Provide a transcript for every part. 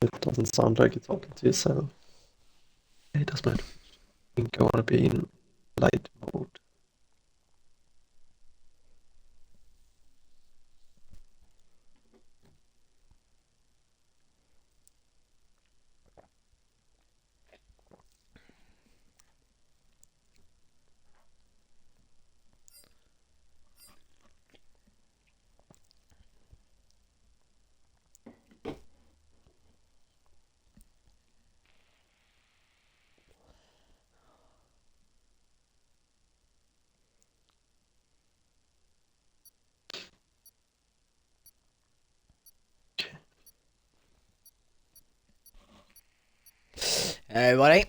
It doesn't sound like you're talking to yourself. Hey, does my think I want to be in light mode? Hey everybody,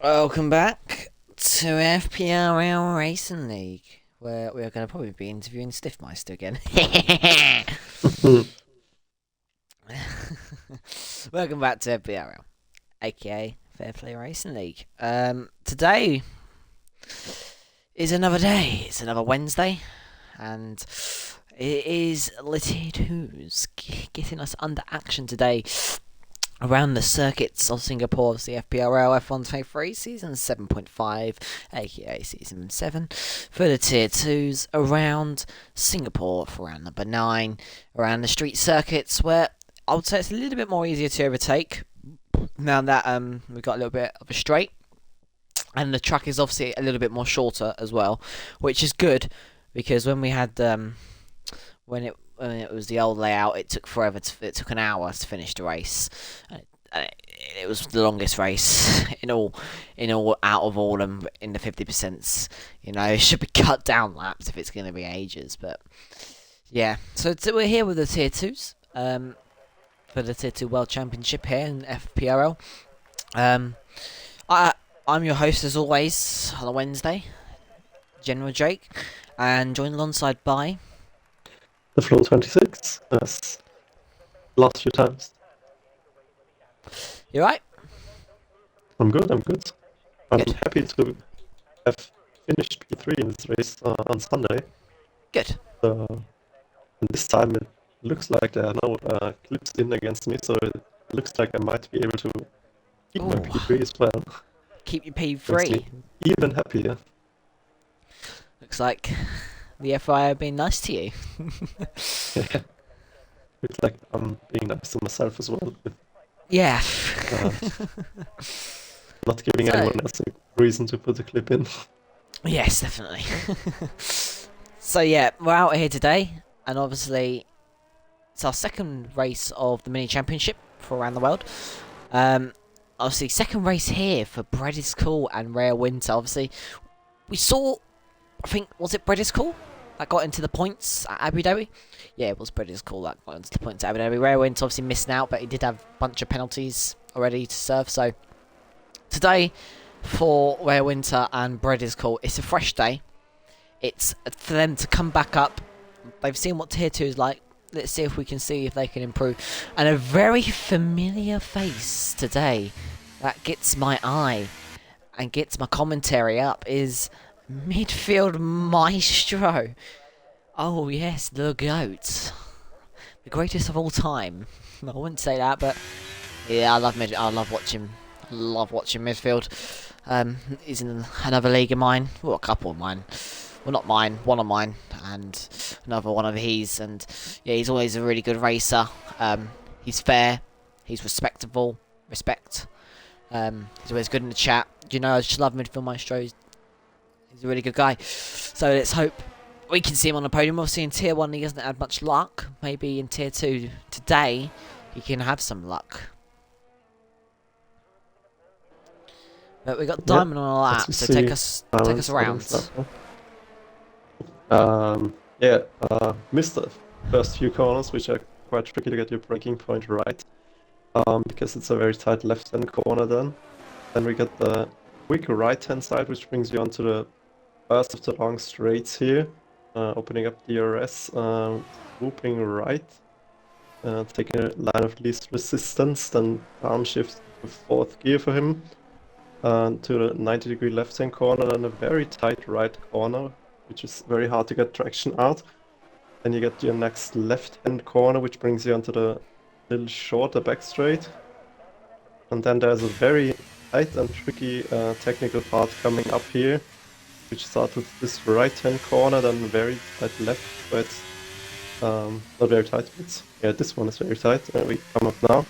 welcome back to FPRL Racing League, where we are going to probably be interviewing Stiffmeister again. Welcome back to FPRL, aka Fair Play Racing League. Today is another day. It's another Wednesday, and it is Litted Who's getting us under action today. Around the circuits of Singapore, the FPRL F123 Season 7.5, aka Season 7, for the Tier 2s around Singapore for round number 9, around the street circuits where I would say it's a little bit more easier to overtake now that we've got a little bit of a straight, and the track is obviously a little bit more shorter as well, which is good because when we had when it was the old layout, it took forever. It took an hour to finish the race. It was the longest race in all out of all them in the 50%. You know, it should be cut down laps if it's going to be ages. But yeah, so we're here with the Tier 2s for the Tier 2 World Championship here in FPRL. I'm your host as always on a Wednesday, General Jake, and joined alongside by The Flow 26, as last few times. You right? I'm good. I'm Good. happy to have finished P3 in this race on Sunday. Good. And this time it looks like there are no clips in against me, so it looks like I might be able to keep my Ooh. P3 as well. Keep your Makes P3. me even happier. Looks like the FI have been nice to you. It's like I'm being nice to myself as well, with Yeah. not giving anyone else a reason to put a clip in. Yes, definitely. So yeah, we're out here today, and obviously it's our second race of the mini championship for around the world. Obviously second race here for Bread is Cool and Rare Winter. Obviously, we saw, I think, was it Bread is Cool that got into the points at Abu Dhabi? Yeah, it was Bread is Cool that got into the points at Abu Dhabi. Rare Winter obviously missing out, but he did have a bunch of penalties already to serve. So today, for Rare Winter and Bread is Cool, it's a fresh day. It's for them to come back up. They've seen what Tier 2 is like. Let's see if we can see if they can improve. And a very familiar face today that gets my eye and gets my commentary up is midfield maestro. Oh yes, the GOAT. The greatest of all time. I wouldn't say that, but yeah, I love watching midfield. He's in another league of mine. Well, a couple of mine. Well, not mine, one of mine, and another one of his. And yeah, he's always a really good racer. He's fair, he's respectable, respect. He's always good in the chat. You know, I just love midfield maestro. He's a really good guy. So let's hope we can see him on the podium. Obviously in Tier 1 he hasn't had much luck. Maybe in Tier 2 today he can have some luck. But we got Diamond on a lap, so take us around. Missed the first few corners, which are quite tricky to get your braking point right, because it's a very tight left-hand corner then. Then we get the quick right-hand side, which brings you onto the first of the long straights here, opening up DRS, whooping right, taking a line of least resistance, then downshift to fourth gear for him, to the 90-degree left-hand corner, and a very tight right corner, which is very hard to get traction out. Then you get your next left-hand corner, which brings you onto the little shorter back straight. And then there's a very tight and tricky technical part coming up here, which starts with this right-hand corner, then very tight left, but it's not very tight. It's, yeah, this one is very tight, and we come up now.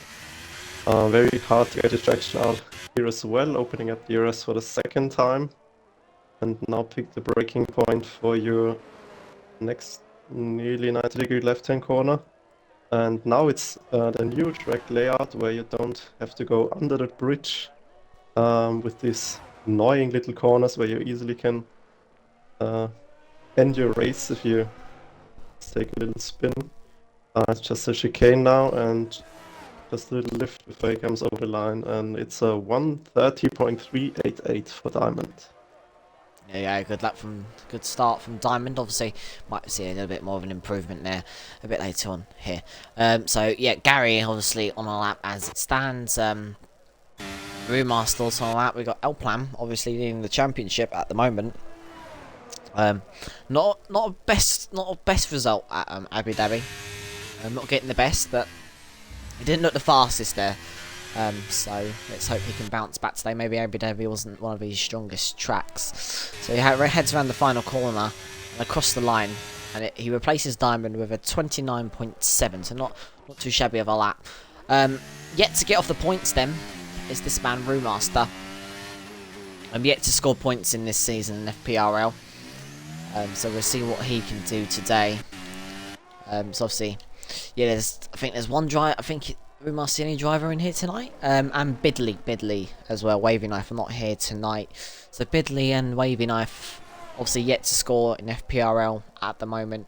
Very hard to get the traction out here as well, opening up the ERS for the second time. And now pick the braking point for your next nearly 90-degree left-hand corner. And now it's the new track layout where you don't have to go under the bridge with these annoying little corners where you easily can end your race if you take a little spin. It's just a chicane now and just a little lift before he comes over the line, and it's a 1:30.388 for Diamond. Yeah, good start from Diamond. Obviously, might see a little bit more of an improvement there a bit later on here. So yeah, Gary obviously on a lap as it stands. Brewmaster also on a lap. We got El Plan obviously leading the championship at the moment. Not a best result at Abu Dhabi. Not getting the best, but he didn't look the fastest there. So let's hope he can bounce back today. Maybe Abu Dhabi wasn't one of his strongest tracks. So he heads around the final corner and across the line, and he replaces Diamond with a 29.7. So not too shabby of a lap. Yet to get off the points then is this man Brewmaster. Yet to score points in this season in FPRL. So we'll see what he can do today. So obviously, yeah, I think there's one driver. I think Brewmaster's the only driver in here tonight. And Bidley as well. Wavy Knife are not here tonight. So Bidley and Wavy Knife obviously yet to score in FPRL at the moment.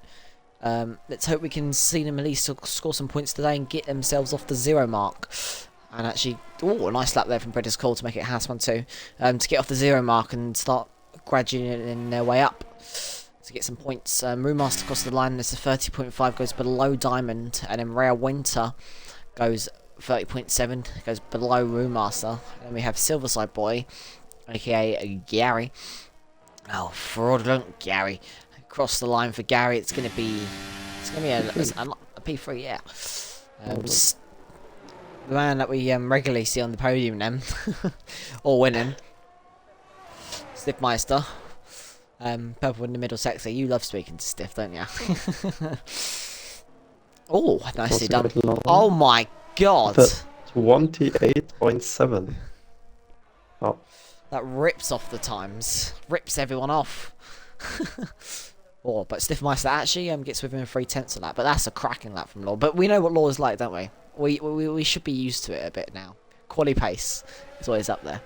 Let's hope we can see them at least score some points today and get themselves off the 0 mark. And actually, a nice lap there from Predator's Call to make it House 1-2. To get off the 0 mark and start graduating their way up to get some points. Brewmaster across the line, there's a 30.5, goes below Diamond, and then Rare Winter goes 30.7, goes below Brewmaster. And then we have Silverside Boy, aka Gary. Oh, fraudulent Gary. Across the line for Gary, it's gonna be a P3, yeah. The man that we regularly see on the podium then, or winning. Stiffmeister. Purple in the middle sector. You love speaking to Stiff, don't you? Oh, nicely done. Oh my god. 28.7. Oh. That rips off the times. Rips everyone off. Oh, but Stiffmeister actually gets within 3/10 of that. But that's a cracking lap from Law. But we know what Law is like, don't we? We should be used to it a bit now. Quali pace is always up there.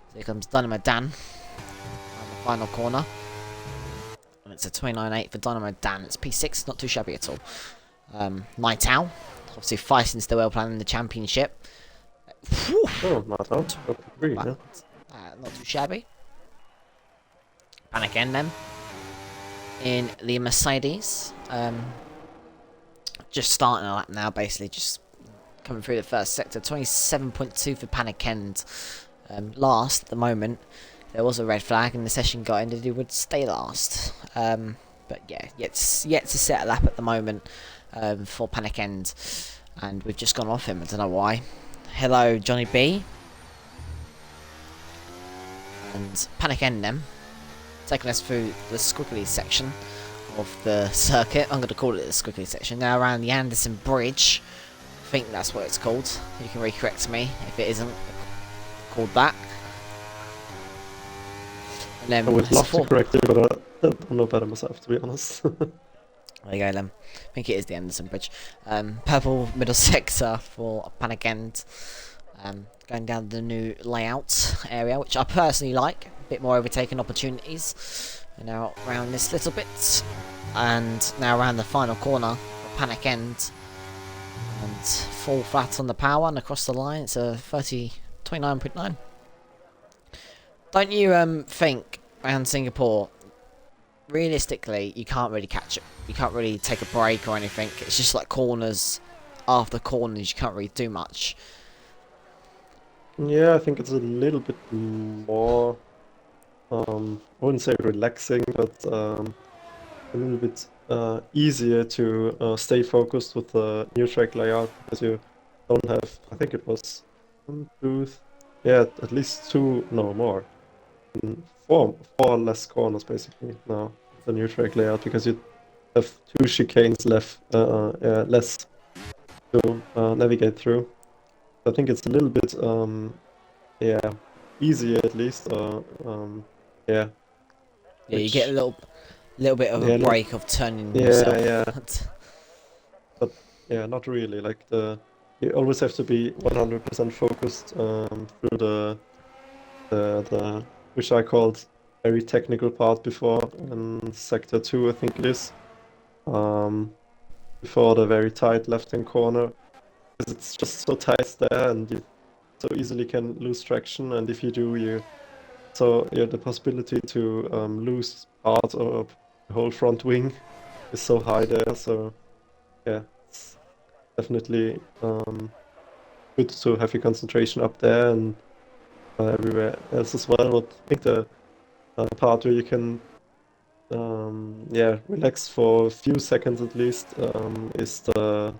So here comes Dynamo Dan on the final corner. And it's a 29.8 for Dynamo Dan. It's P6, not too shabby at all. Night Owl, obviously fighting still well planning the championship. Oh, Night Owl. Yeah. Not too shabby. Panic End then. In the Mercedes. Just starting a lap now, basically just coming through the first sector. 27.2 for Panic End. Last at the moment. There was a red flag and the session got ended. He would stay last. But yeah, yet to set a lap at the moment for Panic End. And we've just gone off him. I don't know why. Hello, Johnny B. And Panic End then. Taking us through the squiggly section of the circuit. I'm going to call it the squiggly section. Now around the Anderson Bridge. I think that's what it's called. You can re-correct me if it isn't called that. And then I would love to correct you, but I don't know better myself, to be honest. There you go then. I think it is the Anderson Bridge. Purple middle sector for Panic End. Going down the new layout area, which I personally like. A bit more overtaking opportunities. And now around this little bit. And now around the final corner for Panic End. And full flat on the power and across the line. It's a 29.9. Don't you think around Singapore, realistically, you can't really catch it. You can't really take a break or anything. It's just like corners after corners. You can't really do much. Yeah, I think it's a little bit more, I wouldn't say relaxing, but a little bit easier to stay focused with the new track layout because you don't have, I think it was one, two, yeah, at least two, no more, four less corners basically now with the new track layout because you have two chicanes left, yeah, less to navigate through. I think it's a little bit, yeah, easier at least, yeah, Yeah, you get a which, little bit of a yeah, break of turning yeah, yourself. yeah. But yeah, not really. Like you always have to be 100% focused through the which I called very technical part before in sector 2, I think it is. Um, Before the very tight left-hand corner, because it's just so tight there, and you so easily can lose traction. And if you do, yeah, the possibility to lose part or the whole front wing is so high there. So yeah, it's definitely good to have your concentration up there and everywhere else as well. But I think the part where you can, yeah, relax for a few seconds at least is the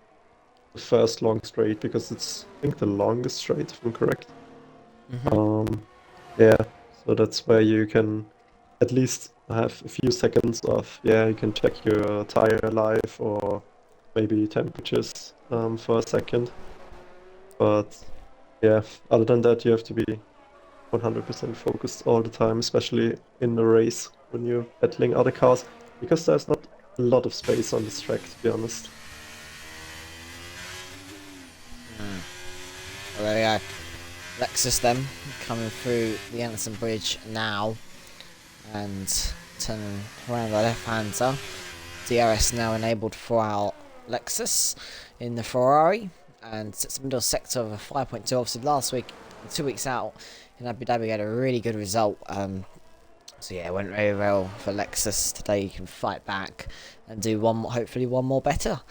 first long straight because it's, I think, the longest straight, if I'm correct. Hmm. Um, yeah, so that's where you can at least have a few seconds of, yeah, you can check your tire life or maybe temperatures for a second. But yeah, other than that, you have to be 100% focused all the time, especially in the race when you're battling other cars, because there's not a lot of space on this track, to be honest. Well, there we go. Lexus then coming through the Anderson Bridge now and turning around the left-hander. DRS now enabled for our Lexus in the Ferrari, and it's the middle sector of a 5.2. Obviously, last week, 2 weeks out in Abu Dhabi, had a really good result. So yeah, it went very well for Lexus. Today, you can fight back and do hopefully one more better.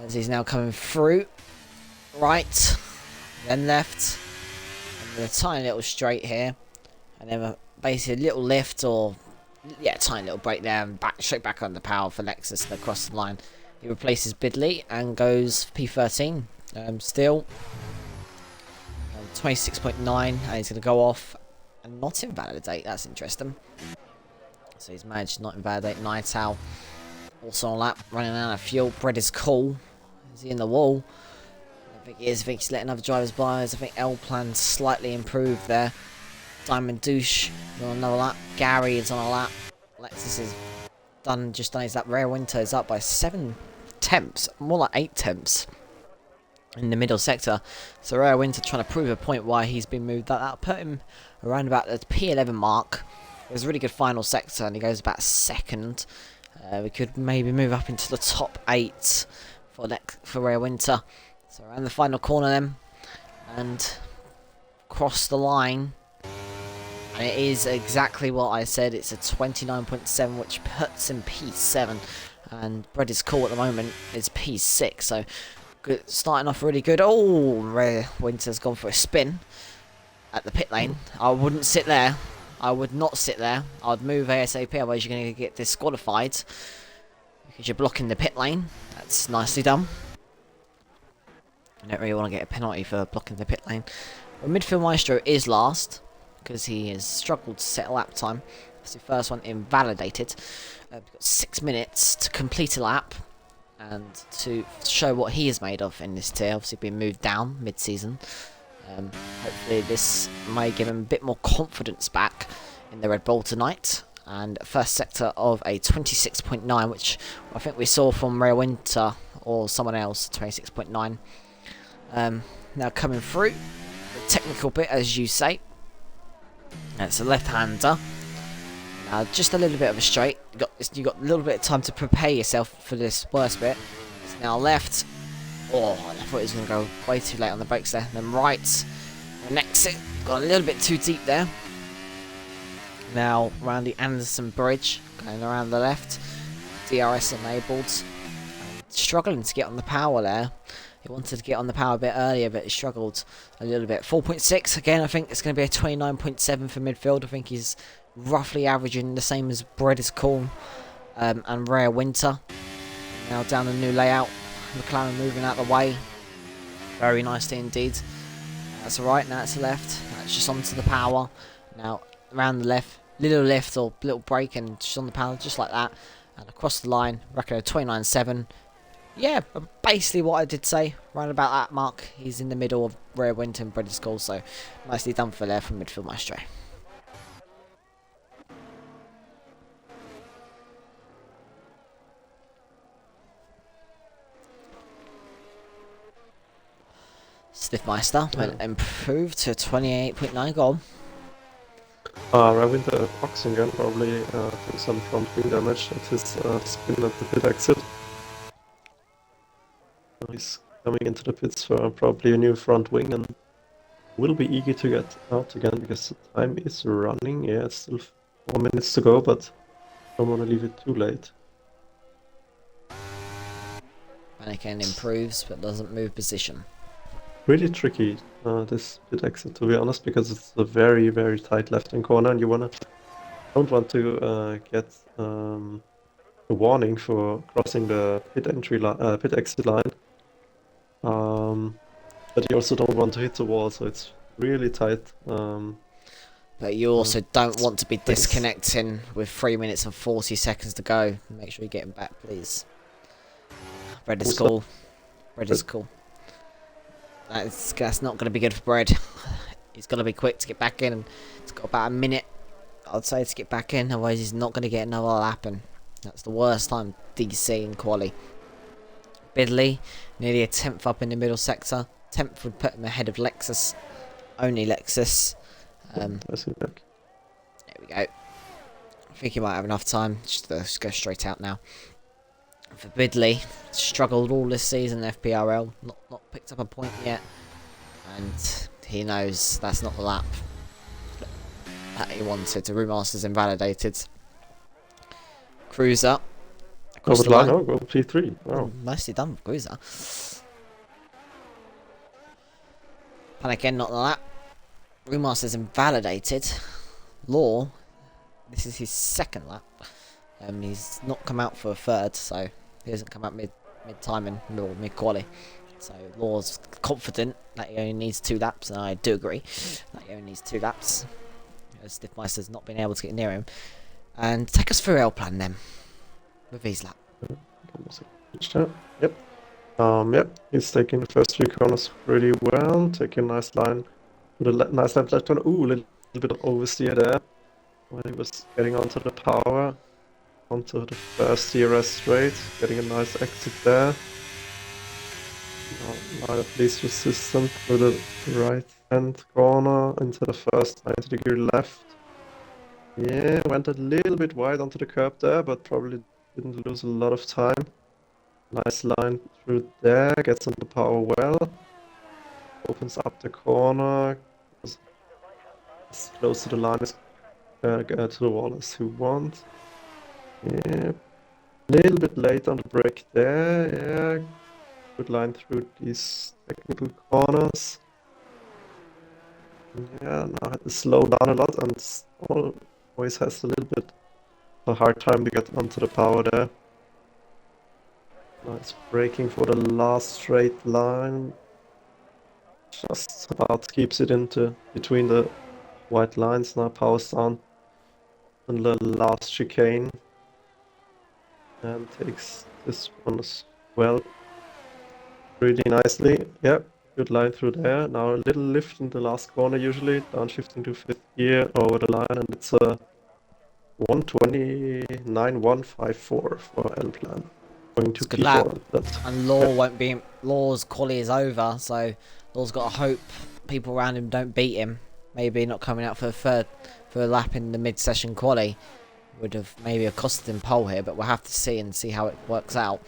As he's now coming through, right, then left, and then a tiny little straight here, and then basically a little lift or yeah, tiny little break there and straight back on the power for Lexus and across the line. He replaces Bidley and goes P13. Still 26.9, and he's going to go off and not invalidate. That's interesting. So he's managed to not invalidate Night Owl. Also on lap, running out of fuel. Bread is cool. Is he in the wall? I think he is. I think he's letting other drivers by. I think L plan slightly improved there. Diamond Douche on another lap. Gary is on a lap. Lexus is just done his lap. Rare Winter is up by 7 temps, more like 8 temps in the middle sector. So Rare Winter trying to prove a point why he's been moved. That put him around about the P11 mark. It was a really good final sector, and he goes about second. We could maybe move up into the top 8 for Rare Winter. So around the final corner then, and cross the line. And it is exactly what I said. It's a 29.7, which puts him P7. And Bread is cool at the moment. It's P6. So good, starting off really good. Oh, Rare Winter's gone for a spin at the pit lane. I wouldn't sit there. I would not sit there. I'd move ASAP, otherwise you're going to get disqualified. Because you're blocking the pit lane. That's nicely done. I don't really want to get a penalty for blocking the pit lane. But Midfield Maestro is last, because he has struggled to set a lap time. That's the first one invalidated. We've got 6 minutes to complete a lap and to show what he is made of in this tier. Obviously being moved down mid-season. Hopefully this may give him a bit more confidence back in the Red Bull tonight. And first sector of a 26.9, which I think we saw from Rare Winter or someone else, 26.9. Now coming through, the technical bit as you say. It's a left-hander. Now just a little bit of a straight. You got a little bit of time to prepare yourself for this worst bit. It's now left. Oh, I thought he was going to go way too late on the brakes there. And then right. And exit. Got a little bit too deep there. Now around the Anderson Bridge. Going around the left. DRS enabled. Struggling to get on the power there. He wanted to get on the power a bit earlier, but he struggled a little bit. 4.6, again, I think it's going to be a 29.7 for midfield. I think he's roughly averaging the same as Bread is Cool and Rare Winter. now down the new layout. McLaren moving out the way. Very nicely indeed. That's the right, now it's the left. That's just onto the power. Now around the left, little lift or little break and just on the power, just like that. And across the line, record of 29.7. Yeah, basically what I did say, right about that mark. He's in the middle of Rare Winton, British School, so nicely done for there from midfield maestro. Stiffmeister went improved to 28.9 goal. Ravin the Oxingen probably took some front wing damage at his spin at the pit exit. He's coming into the pits for probably a new front wing and will be eager to get out again because the time is running. Yeah, it's still 4 minutes to go, but don't want to leave it too late. Mannequin improves but doesn't move position. Really tricky this pit exit, to be honest, because it's a very, very tight left-hand corner and you don't want to get a warning for crossing the pit exit line. But you also don't want to hit the wall, so it's really tight. But you also don't want to be disconnecting with 3 minutes and 40 seconds to go. Make sure you get him back, please. Bread is cool. Bread is cool. That's not going to be good for Bread. He's got to be quick to get back in. And it's got about a minute, I'd say, to get back in. Otherwise, he's not going to get another lap. And that's the worst time DC in quali. Bidley, nearly a 10th up in the middle sector. 10th would put him ahead of Lexus. Only Lexus. There we go. I think he might have enough time. Just go straight out now. For Bidley, struggled all this season in FPRL. Not picked up a point yet. And he knows that's not the lap that he wanted. The Brewmaster's invalidated. Cruiser. Over the line, go P3. Wow. Nicely done, Cruiser. And again, not the lap. Brewmaster's invalidated. Law, this is his second lap. He's not come out for a third, so he hasn't come out mid-time and mid-quali. So Law's confident that he only needs 2 laps, and I do agree that he only needs 2 laps. Stiffmeister's not been able to get near him. And take us through L-Plan then, with his lap. Yep. Yep, he's taking the first 3 corners really well, taking a nice line to the nice left corner. Ooh, a little bit of oversteer there when he was getting onto the power. Onto the first DRS straight, getting a nice exit there. Now at least resistant through the right hand corner into the first 90-degree left. Yeah, went a little bit wide onto the curb there, but probably didn't lose a lot of time. Nice line through there, gets on the power well. Opens up the corner. As close to the line as to the wall as you want. Yeah, a little bit late on the brake there, yeah. Good line through these technical corners. Yeah, now I had to slow down a lot and always has a little bit of a hard time to get onto the power there. Nice braking for the last straight line. Just about keeps it into between the white lines. Now powers down on the last chicane. And takes this one as well really nicely. Yep, good line through there. Now a little lift in the last corner usually, downshifting to 5th gear over the line, and it's a 129.154 for L-Plan. Going to P4. And Law won't be. Law's quali is over, so Law's got to hope people around him don't beat him. Maybe not coming out for a lap in the mid-session quali would have maybe accosted him pole here, but we'll have to see how it works out.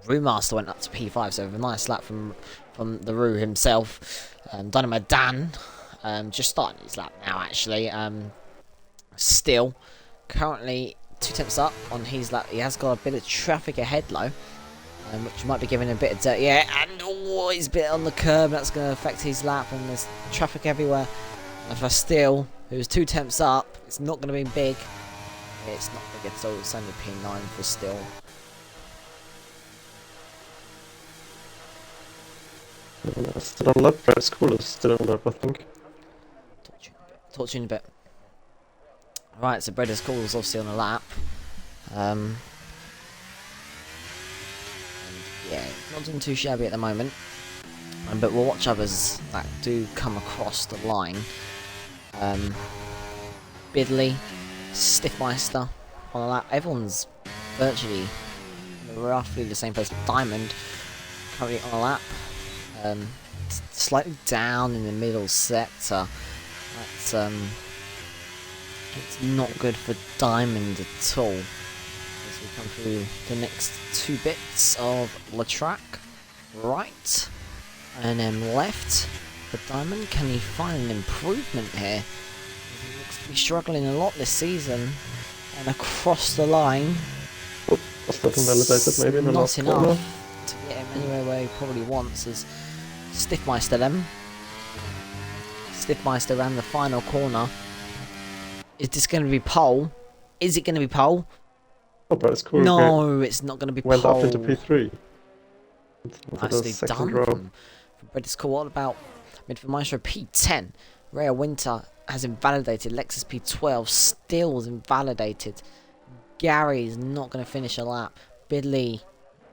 Brewmaster went up to P5, so a nice lap from the Roo himself. Dynamo Dan just starting his lap now actually. Still currently 2 tenths up on his lap. He has got a bit of traffic ahead though, which might be giving him a bit of dirt. Yeah, and he's a bit on the curb. That's going to affect his lap, and there's traffic everywhere. And for Still, who's 2 tenths up, it's not going to be big. It's not big at all. It's only P9 for Still. Still on lap. Red School is still on lap, I think. Talk to you in a bit. Right, so Breda's Call is obviously on a lap. And yeah, not doing too shabby at the moment. But we'll watch others that do come across the line. Bidley, Stiffmeister on a lap. Everyone's virtually roughly the same place. Diamond currently on a lap. Slightly down in the middle sector. That's it's not good for Diamond at all. As we come through the next two bits of the track. Right. And then left for Diamond. Can he find an improvement here? He looks to be struggling a lot this season. And across the line. Was that invalidated maybe in the last corner? Not enough to get him anywhere where he probably wants as Stiffmeister then. Stiffmeister ran the final corner. Is this going to be pole? Is it going to be pole? Oh, but it's cool. No, it's not going to be went pole. Went up into P3. Nicely done from British Cool. What about Midfield Maestro P10? Rare Winter has invalidated. Lexus P12 still is invalidated. Gary is not going to finish a lap. Bidley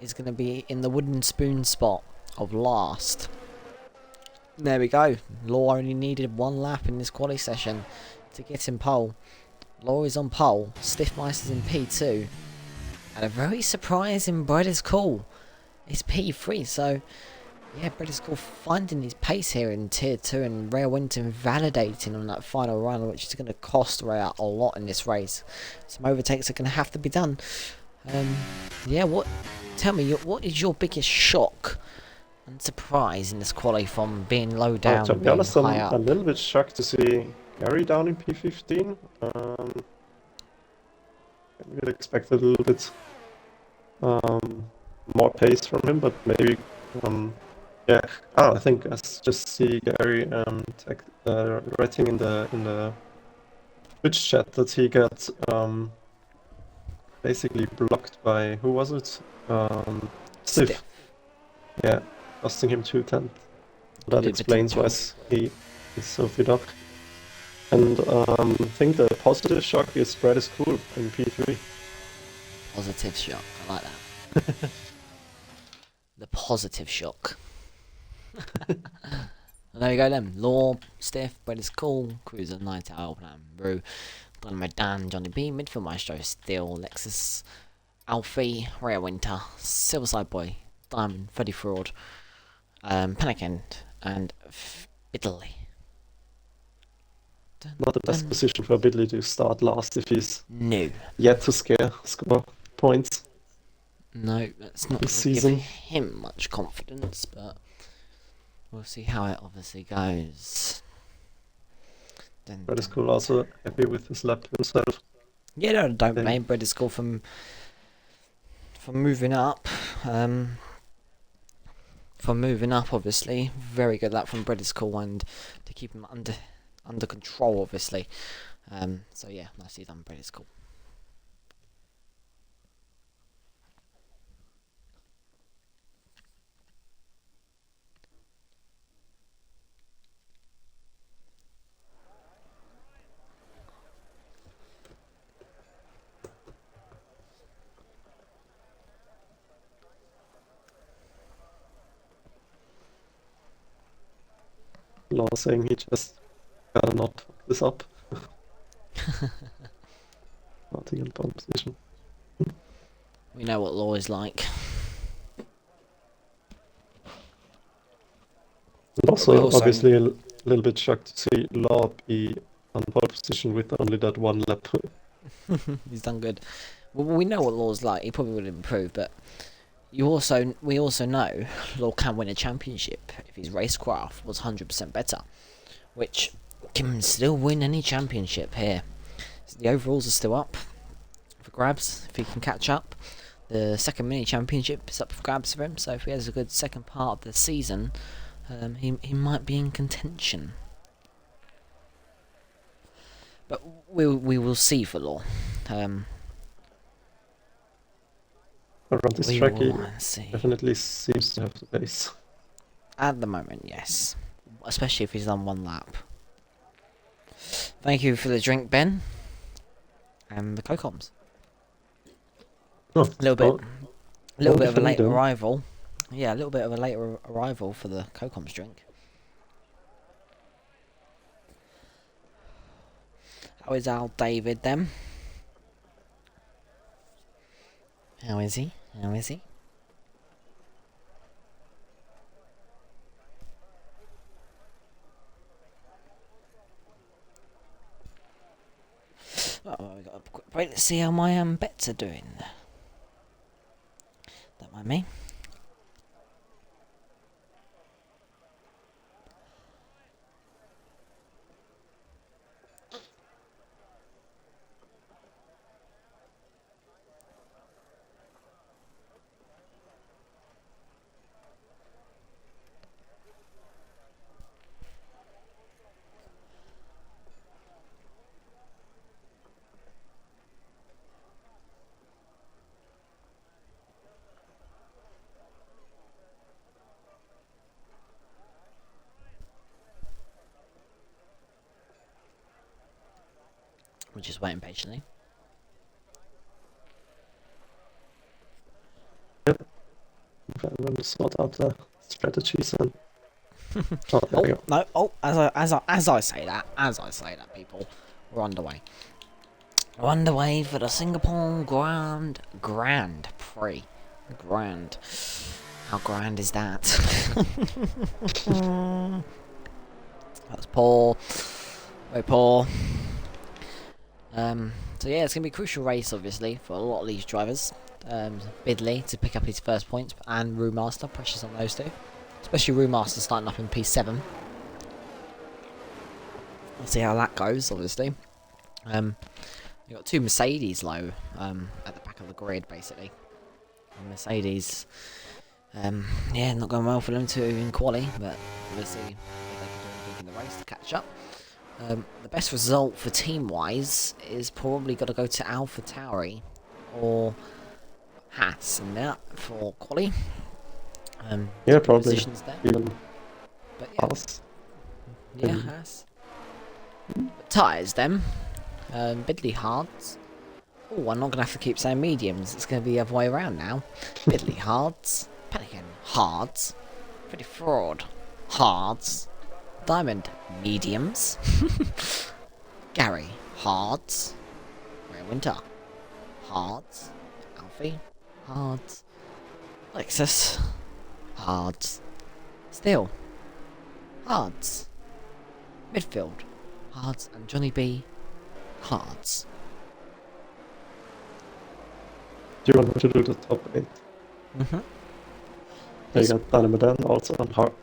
is going to be in the wooden spoon spot of last. There we go. Law only needed one lap in this quali session to get him pole. Law is on pole. Stiffmeister's in P2. And a very surprising British Cool is P3. So, yeah, British Cool finding his pace here in Tier 2 and Rare Winter validating on that final run, which is going to cost Rare a lot in this race. Some overtakes are going to have to be done. Yeah, tell me, what is your biggest shock and surprise in this quali from being low down to to be being honest, high I'm up? a little bit shocked to see Gary down in P15. We'd expect a little bit more pace from him, but maybe yeah. I think I just see Gary writing in the Twitch chat that he got basically blocked by, who was it? Stiff. Yeah, costing him 210. That explains why he is so fit up. And I think the positive shock is Brad is cool in P3. Positive shock, I like that. The positive shock. There you go then. Law, Stiff, Brad is cool, Cruiser, Night Owl, Plan, Brew, Dynamo Dan, Johnny B, Midfield Maestro, Steel, Lexus, Alfie, Rare Winter, Silverside Boy, Diamond, Freddy Fraud, Panic End, and Italy. Not the best position for Bidley to start last if he's yet to score points. No, that's not going to give him much confidence, but we'll see how it obviously goes. Brad is cool also happy with his lap himself. Yeah, no, don't blame Brad is cool from moving up. From moving up, obviously. Very good lap from Brad is cool, and to keep him under control, obviously. So yeah, nicely done, Brad is cool. Law saying he just gotta not fuck this up. Starting in pole position. We know what Law is like. And also obviously a little bit shocked to see Law be on pole position with only that one lap. He's done good. Well, we know what Law's like. He probably would improve, but we also know Law can win a championship if his racecraft was 100% better, which can still win any championship here. So the overalls are still up for grabs if he can catch up. The second mini championship is up for grabs for him, so if he has a good second part of the season, he might be in contention. But we will see for Law. Around this track he definitely seems to have the pace. At the moment, yes. Especially if he's done one lap. Thank you for the drink, Ben. And the Cocoms. Oh, A little bit, a little only bit of a for me late then. arrival. Yeah, a little bit of a late arrival for the Cocoms drink. How is our David then? How is he? How is he? Oh, we got a quick break. Let's see how my bets are doing. Don't mind me. We're just waiting patiently. Yep. I'm going to sort out the strategies and. Oh, there we Oh go. no! Oh, as I say that, people, we're underway. We're underway for the Singapore Grand Prix. Grand. How grand is that? That's Paul. Very Paul. So yeah, it's gonna be a crucial race, obviously, for a lot of these drivers. Bidley to pick up his first points, and Roomaster, precious on those two. Especially Roomaster starting up in P7. We'll see how that goes, obviously. You've got two Mercedes low at the back of the grid, basically. And Mercedes, yeah, not going well for them too in quali, but we'll see if they can do anything in the race to catch up. The best result for team-wise is probably got to go to AlphaTauri or Haas in that for quali. Yeah, probably. Positions there. Even But yeah, us. yeah, Haas. Tyres then. Bidley hards. Oh, I'm not going to have to keep saying mediums. It's going to be the other way around now. Bidley hards. Pelican hards. Pretty fraud hards. Diamond mediums. Gary hards. Rare Winter hards. Alfie hards. Lexus hards. Steel hards. Midfield hards. And Johnny B hards. Do you want me to do the top 8? Mm-hmm. You got Dynamaden also on hard.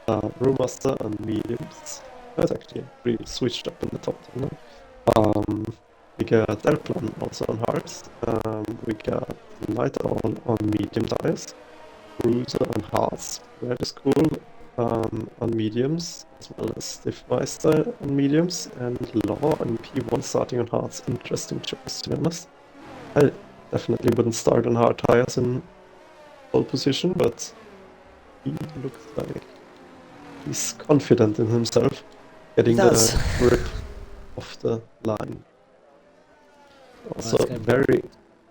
Brewmaster on mediums. That's actually really switched up in the top 10 now. We got Elplan also on hards. We got Night Owl on medium tires. Bruiser on hards. That is cool. On mediums, as well as Stiffmeister on mediums, and Law and P1 starting on hards. Interesting choice, to be honest. I definitely wouldn't start on hard tires in pole position, but he looks like he's confident in himself, getting the grip off the line. Also, very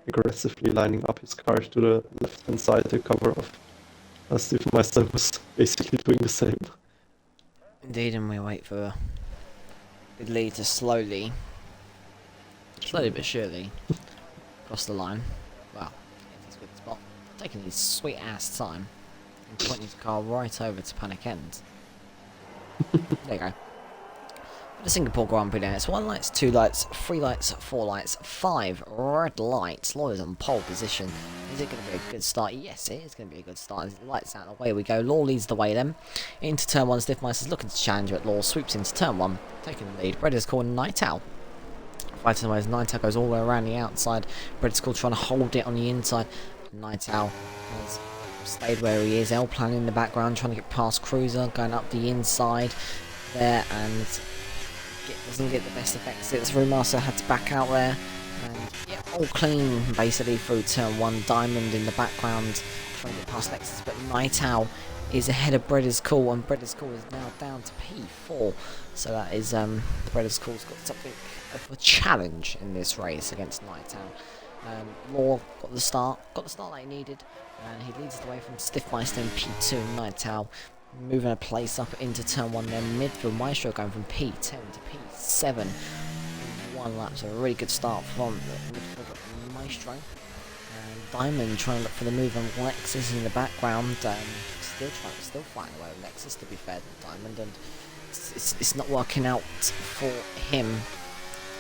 aggressively lining up his car to the left-hand side to cover off. Steve Meister was basically doing the same. Indeed, and we wait for Bidley to slowly but surely, cross the line. Wow, it's a good spot. Taking his sweet ass time and pointing his car right over to Panic End. There you go. The Singapore Grand Prix then. It's 1 lights, 2 lights, 3 lights, 4 lights, 5 red lights. Lawyer's on pole position. Is it going to be a good start? Yes, it is going to be a good start. Lights out, away we go. Law leads the way then. Into turn 1, Stiffmeister's looking to challenge at Law. Swoops into turn 1, taking the lead. Breda's calling Night Owl. Fighting away as Night Owl goes all the way around the outside. Breda's called trying to hold it on the inside. Night Owl has stayed where he is. L-Plan in the background trying to get past Cruiser, going up the inside there, and doesn't get the best effects. It's Remaster had to back out there, and yeah, all clean basically through turn 1. Diamond in the background trying to get past Lexus, but Night Owl is ahead of Bread is Cool, and Bread is Cool is now down to P4. So that is Bread is Cool's got something of a challenge in this race against Nighttown. Law got the start that he needed, and he leads the way from Stiffmeister in P2 and Nighttown, moving a place up into turn 1 there. Midfield Maestro going from P10 to P7 in 1 lap, so a really good start from the midfield Maestro. And Diamond trying to look for the move on Lexus in the background, still fighting away with Lexus, to be fair to Diamond, and it's not working out for him.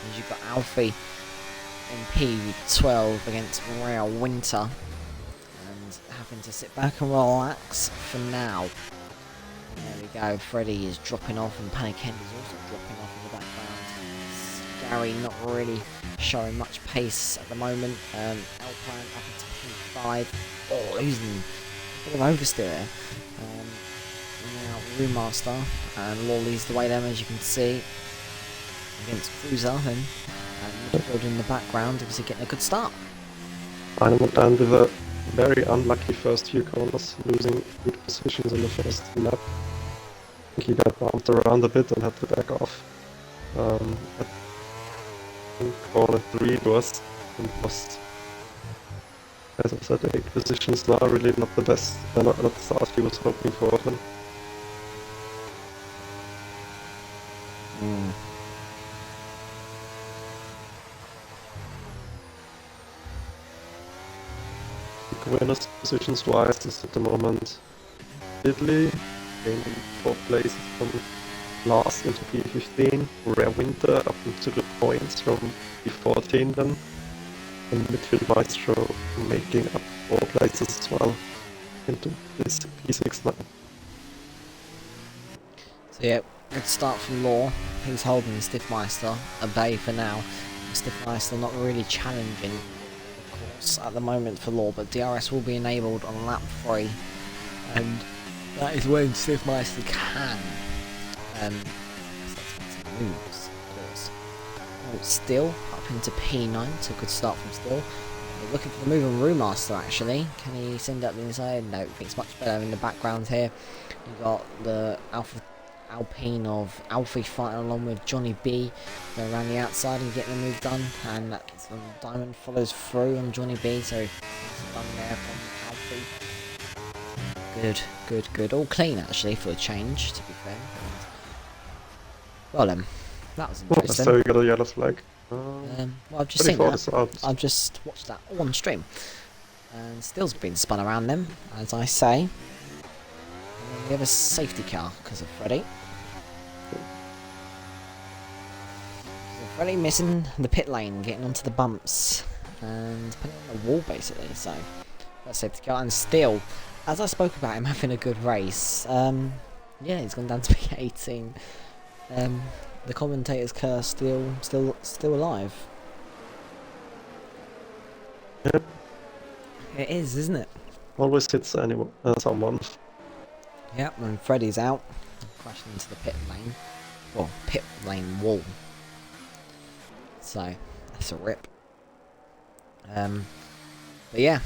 As you've got Alfie in P12 against Real Winter, and having to sit back and relax for now. There we go, Freddy is dropping off, and Panic Kent is also dropping off in the background. Gary not really showing much pace at the moment. Alpine up into P5. Oh, losing a bit of oversteer there. Now Brewmaster and Law leads the way then, as you can see, against Cruiser, and midfield in the background, obviously getting a good start. And with a very unlucky first few corners, losing good positions in the first lap. I think he got bumped around a bit and had to back off. At corner 3 was lost, as I said, 8 positions now, really not the best, not the start he was hoping for. Winners positions wise is at the moment Italy, gaining 4 places from last into P15, Rare Winter up into the points from P14 then, and Midfield Maestro making up 4 places as well into this P6 now. So yeah, good start from Law. He's holding Stiffmeister at bay for now. Stiffmeister not really challenging at the moment for Law, but DRS will be enabled on lap 3, and that is when Stiffmeister can moves, of course. Still up into P9, so good start from Still. We're looking for the move on Brewmaster actually. Can he send up the inside? No, I think it's much better in the background here. You've got the Alpine of Alfie fighting along with Johnny B. Going around the outside and getting the move done, and that's when Diamond follows through on Johnny B, so it's done there from Alfie. Good. All clean actually for a change, to be fair. Well that was interesting. So you got a yellow flag. Well, I've just seen that. I've just watched that on stream. And Still's been spun around them, as I say. And then we have a safety car because of Freddy. Freddy missing the pit lane, getting onto the bumps, and putting on the wall basically, so that's safety car. And Still, as I spoke about him having a good race, yeah, he's gone down to P18. The commentator's curse still alive. Yep. It is, isn't it? Always hits anyone, someone. Yep, and Freddy's out, crashing into the pit lane. Well, pit lane wall. So, that's a rip. But yeah,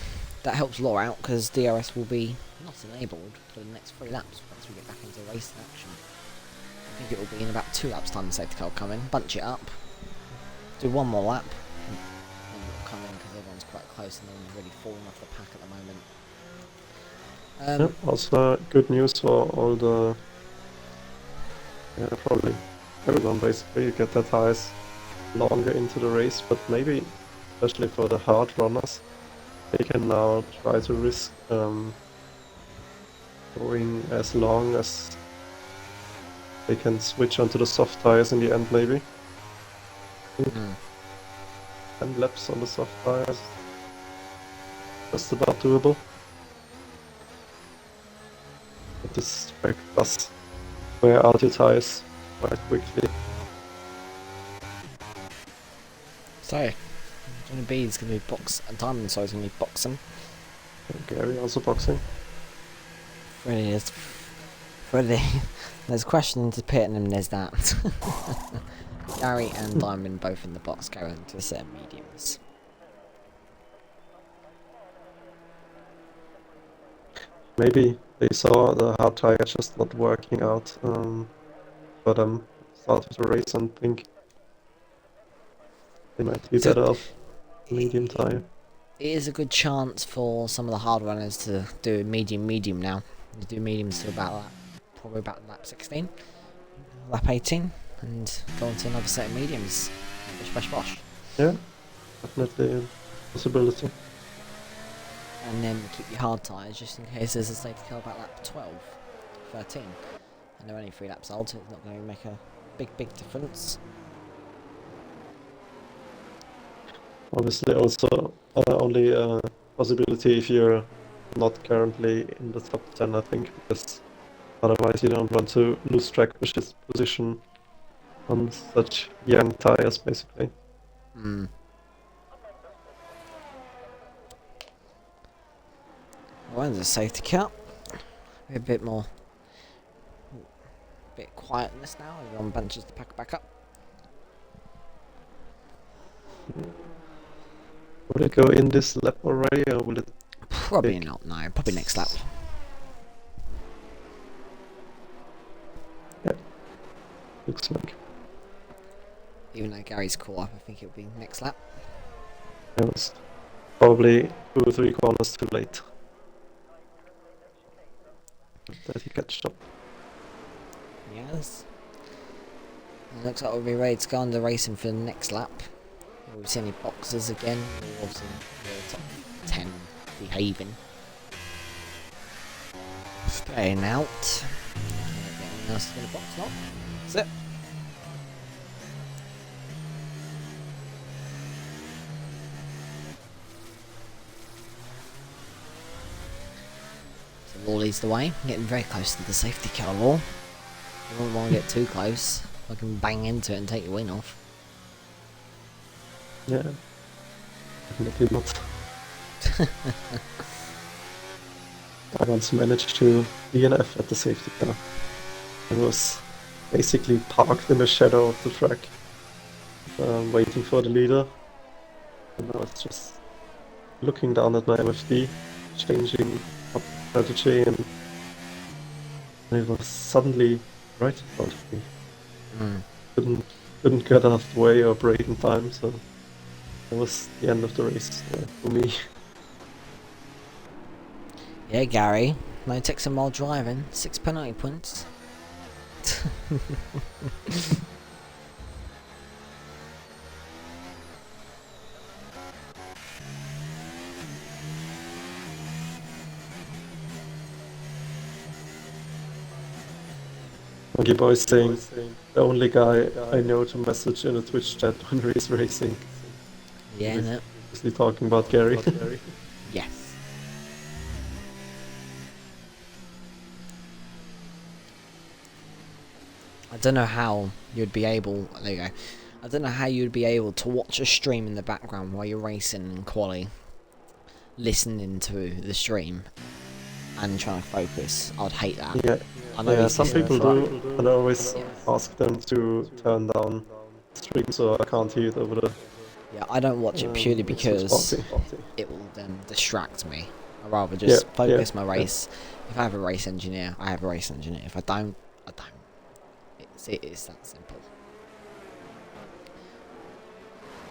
that helps Law out, because DRS will be not enabled for the next 3 laps once we get back into racing action. I think it will be in about 2 laps time the safety car will come in, bunch it up, do 1 more lap, and then it will come in because everyone's quite close and no one's really falling off the pack at the moment. Yep, also good news for all the, probably everyone basically, get their tires longer into the race, but maybe especially for the hard runners, they can now try to risk going as long as they can switch onto the soft tires in the end, maybe. 10 laps on the soft tires, just about doable. But this track does wear out your tires quite quickly. So, Johnny B is going to be Diamond, so he's going to be boxing. Gary also boxing. Freddy. There's a question into pit and then there's that. Gary and Diamond both in the box, going to set mediums. maybe they saw the hard tire just not working out for them start of the race and think they might be So better off medium tire. it is a good chance for some of the hard runners to do medium now. They do mediums to probably about lap 16, lap 18, and go on to another set of mediums. Bish bash bosh. Yeah, definitely a possibility. And then keep your hard tyres just in case there's a safety car about lap 12, 13. And they're only 3 laps old, so it's not going to make a big difference. Obviously also only a possibility if you're not currently in the top 10, I think, because otherwise you don't want to lose track of his position on such young tires, basically. Mm. Well, there's a safety car. A bit quietness now. Everyone bunches the pack back up. Will it go in this lap already, or will it? Probably not, no. Probably next lap. Yeah, looks like. Even though Gary's caught up, I think it'll be next lap. It was probably 2 or 3 corners too late that he catched up. Yes. It looks like we'll be ready to go on the racing for the next lap. Will we see any boxes again? Or obviously the top 10 behaving. Staying out. Anything else in the box? No? That's it. So Law leads the way, getting very close to the safety car, Law. You won't want to get too close. I can bang into it and take your wing off. Yeah, definitely not. I once managed to DNF at the safety car. I was basically parked in the shadow of the track, waiting for the leader, and I was just looking down at my MFD, changing up strategy, and it was suddenly right in front of me. Couldn't get out of the way or brake in time, so that was the end of the race for me. Yeah, Gary. No Texan while driving. 6 penalty points. Monkey Boy saying, the only guy I know to message in a Twitch chat when he's racing. Yeah, no. Obviously talking about Gary. Yes. I don't know how you'd be able. There you go. I don't know how you'd be able to watch a stream in the background while you're racing in quali, listening to the stream and trying to focus. I'd hate that. Yeah, I know yeah, it's some people do, and I always Yeah. ask them to turn down the stream so I can't hear it over the. Yeah, I don't watch it purely it's because spotty. it will then distract me. I'd rather just focus my race. Yeah. If I have a race engineer, I have a race engineer. If I don't, I don't. It's that simple.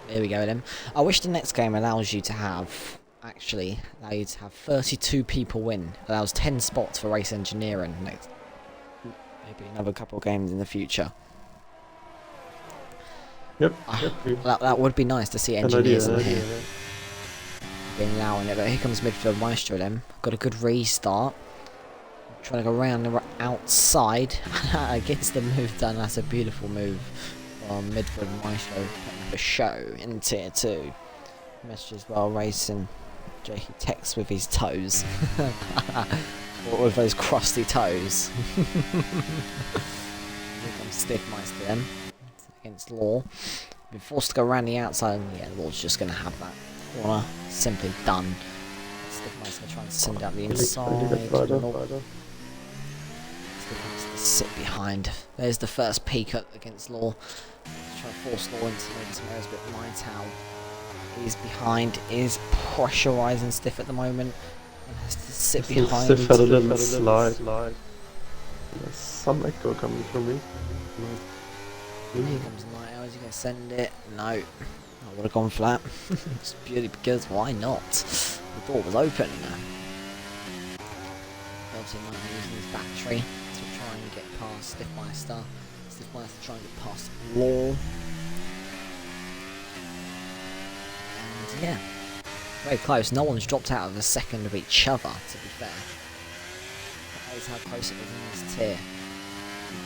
There we go then. I wish the next game allows you to have, actually, allow you to have 32 people win. Allows 10 spots for race engineering next. Maybe another couple of games in the future. Yep. That would be nice to see An engineers idea, in here. Been allowing it, but here comes midfield Maestro then. Got a good restart. Trying to go around the outside. Against the move done. That's a beautiful move from midfield Maestro. Putting up a show in tier 2. Messages while racing. Jakey Tex with his toes. Or with those crusty toes. Here comes Stiff Meister then. Against Law. Been forced to go around the outside. And yeah, Law's just going to have that corner. Simply done. Stiff Meister trying to send out the inside. Sit behind. There's the first peek up against Law. Trying to force Law into maybe some areas, but Nightowl is behind, is pressurising Stiff at the moment. And has to sit I think behind. Stiff had a little slide. There's some echo coming from me. Here comes Night Owl. Is he going to send it? No. I would have gone flat. Just purely because why not? The door was open. Obviously, Night Owl using his battery to try and get past Stiffmeister. Stiffmeister trying to get past Law. And yeah, very close. No one's dropped out of a second of each other, to be fair. That is how close it was in this tier.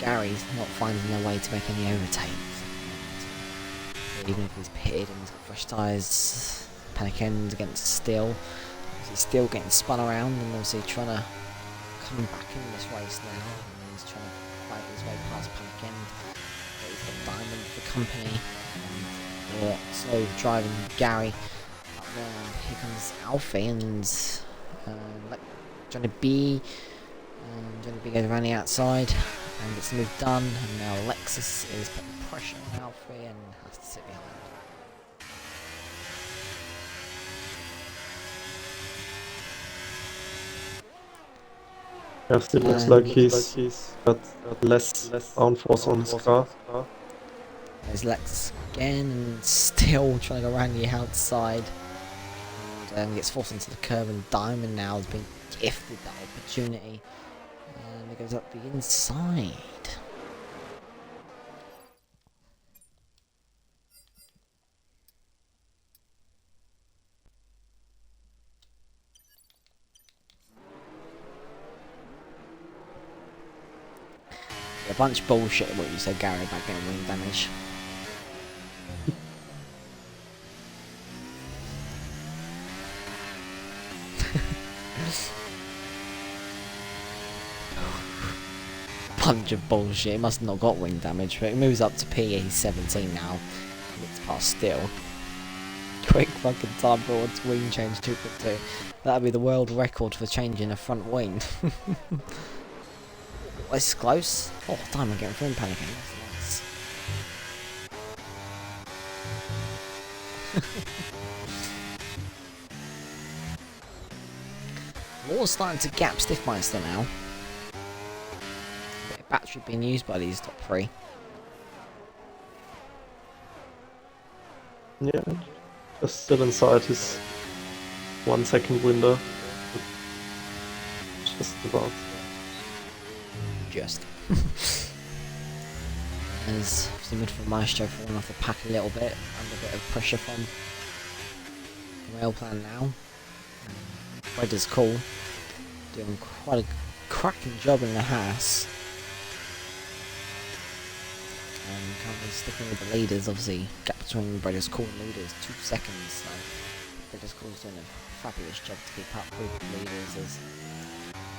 Gary's not finding a way to make any overtakes. Even if he's pitted and he's got fresh tyres, Panic End against Steel. He's still getting spun around and obviously trying to come back in this race now. And he's trying to fight his way past Panic End. But he's got Diamond for company. And slow driving Gary. Up there, and here comes Alfie and Johnny B. And Johnny B goes around the outside. And gets the move done, and now Alexis is putting pressure on Alfie and has to sit behind. Yeah, still looks like he's got less downforce on his car. There's Lex again, and still trying to go around the outside. And gets forced into the curb, and Diamond now has been gifted that opportunity. And it goes up the inside. A bunch of bullshit what you said, Gary, about getting wing damage. Bunch of bullshit. It must have not got wing damage, but it moves up to PE 17 now. It's past Steel. Quick fucking time for its wing change 2.2. That'd be the world record for changing a front wing. This is close. Oh, Diamond getting through and panicking. That's nice. Law's starting to gap Stiffmeister now. Bit of battery being used by these top three. Yeah, just still inside his 1 second window. Just about. Just. As the midfield Maestro falling off the pack a little bit, under a bit of pressure from Rail Plan now. Fred is cool, doing quite a cracking job in the Haas. And currently sticking with the leaders, obviously gap between Breda's Cool and leaders 2 seconds, so Breda's Cool's doing a fabulous job to keep up with the leaders as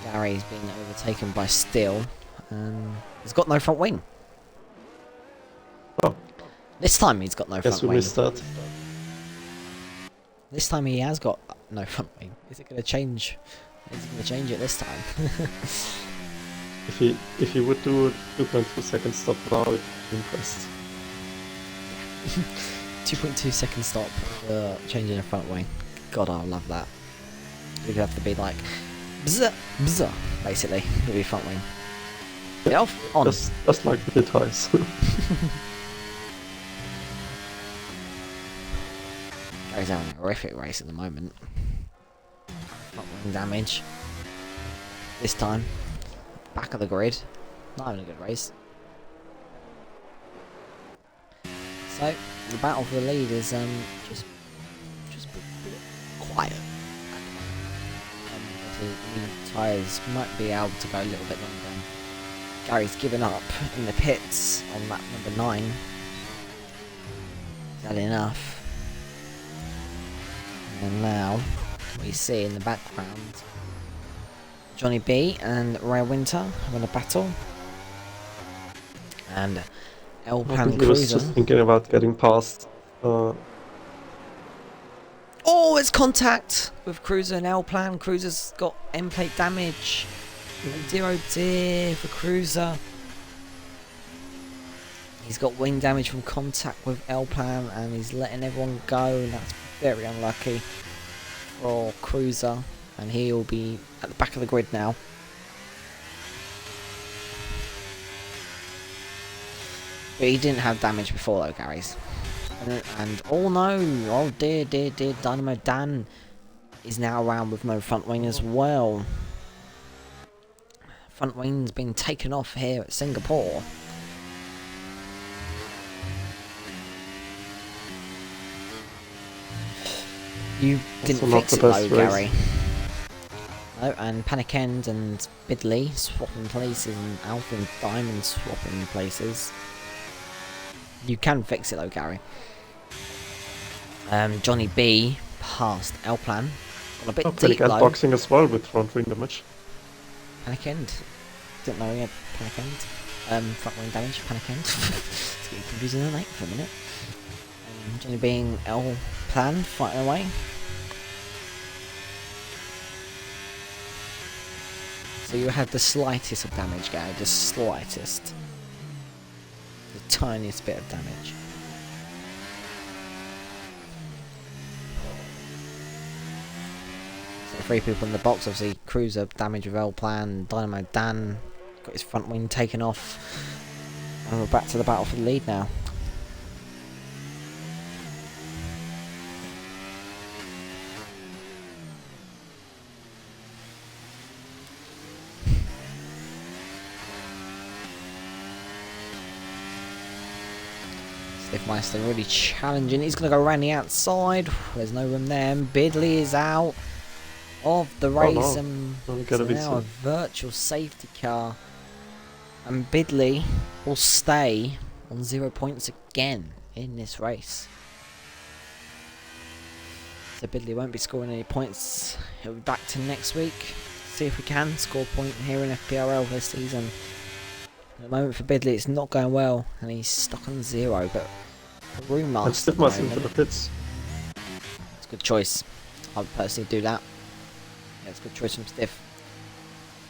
Gary's been overtaken by Steel and he's got no front wing. Oh. This time he's got no front wing. Guess we missed that. This time he has got no front wing. Is it going to change? Is he going to change it this time? If he would do a 2.2 second stop now, I'd be impressed. 2.2 second stop for changing a front wing. God, I love that. You'd have to be like bzz, bzz, basically, with your front wing. Yeah, On. just like the tires. Gary's having a horrific race at the moment. Front wing damage. This time, back of the grid. Not having a good race. So, the battle for the lead is just a bit quiet. The tyres might be able to go a little bit longer. Gary's given up in the pits on lap number 9. Is that enough? And now, we see in the background Johnny B and Ray Winter having a battle. And El I Pan think he was Cruiser. just thinking about getting past. Oh, it's contact with Cruiser and L Plan. Cruiser's got end plate damage. 0 dear for Cruiser. He's got wing damage from contact with L Plan and he's letting everyone go, and that's very unlucky for Cruiser. and he'll be at the back of the grid now. But he didn't have damage before though, Gary's. And oh no, oh dear, Dynamo Dan is now around with no front wing as well. Front wing's been taken off here at Singapore. You didn't fix it though, Gary. No, and Panic End and Bidley swapping places, and Alpha and Diamond swapping places. You can fix it though, Gary. Johnny B passed L Plan. Got a bit deep though. Boxing as well with front wing damage. Panic End. Didn't know he had Panic End. Front wing damage, Panic End. It's getting confusing tonight for a minute. Johnny being L Plan fighting away. So you had the slightest of damage, Gary. The slightest. The tiniest bit of damage. So 3 people in the box, obviously Cruiser damage with L Plan, Dynamo Dan got his front wing taken off. And we're back to the battle for the lead now. Stiffmeister really challenging. He's going to go around the outside. There's no room there. And Bidley is out of the race. Oh, no. And so now a virtual safety car. And Bidley will stay on 0 points again in this race. So Bidley won't be scoring any points. He'll be back to next week. See if we can score a point here in FPRL this season. At the moment for Bidley, it's not going well, and he's stuck on 0. But Room Master, into the pits. It's a good choice. I would personally do that. Yeah, it's a good choice from Stiff.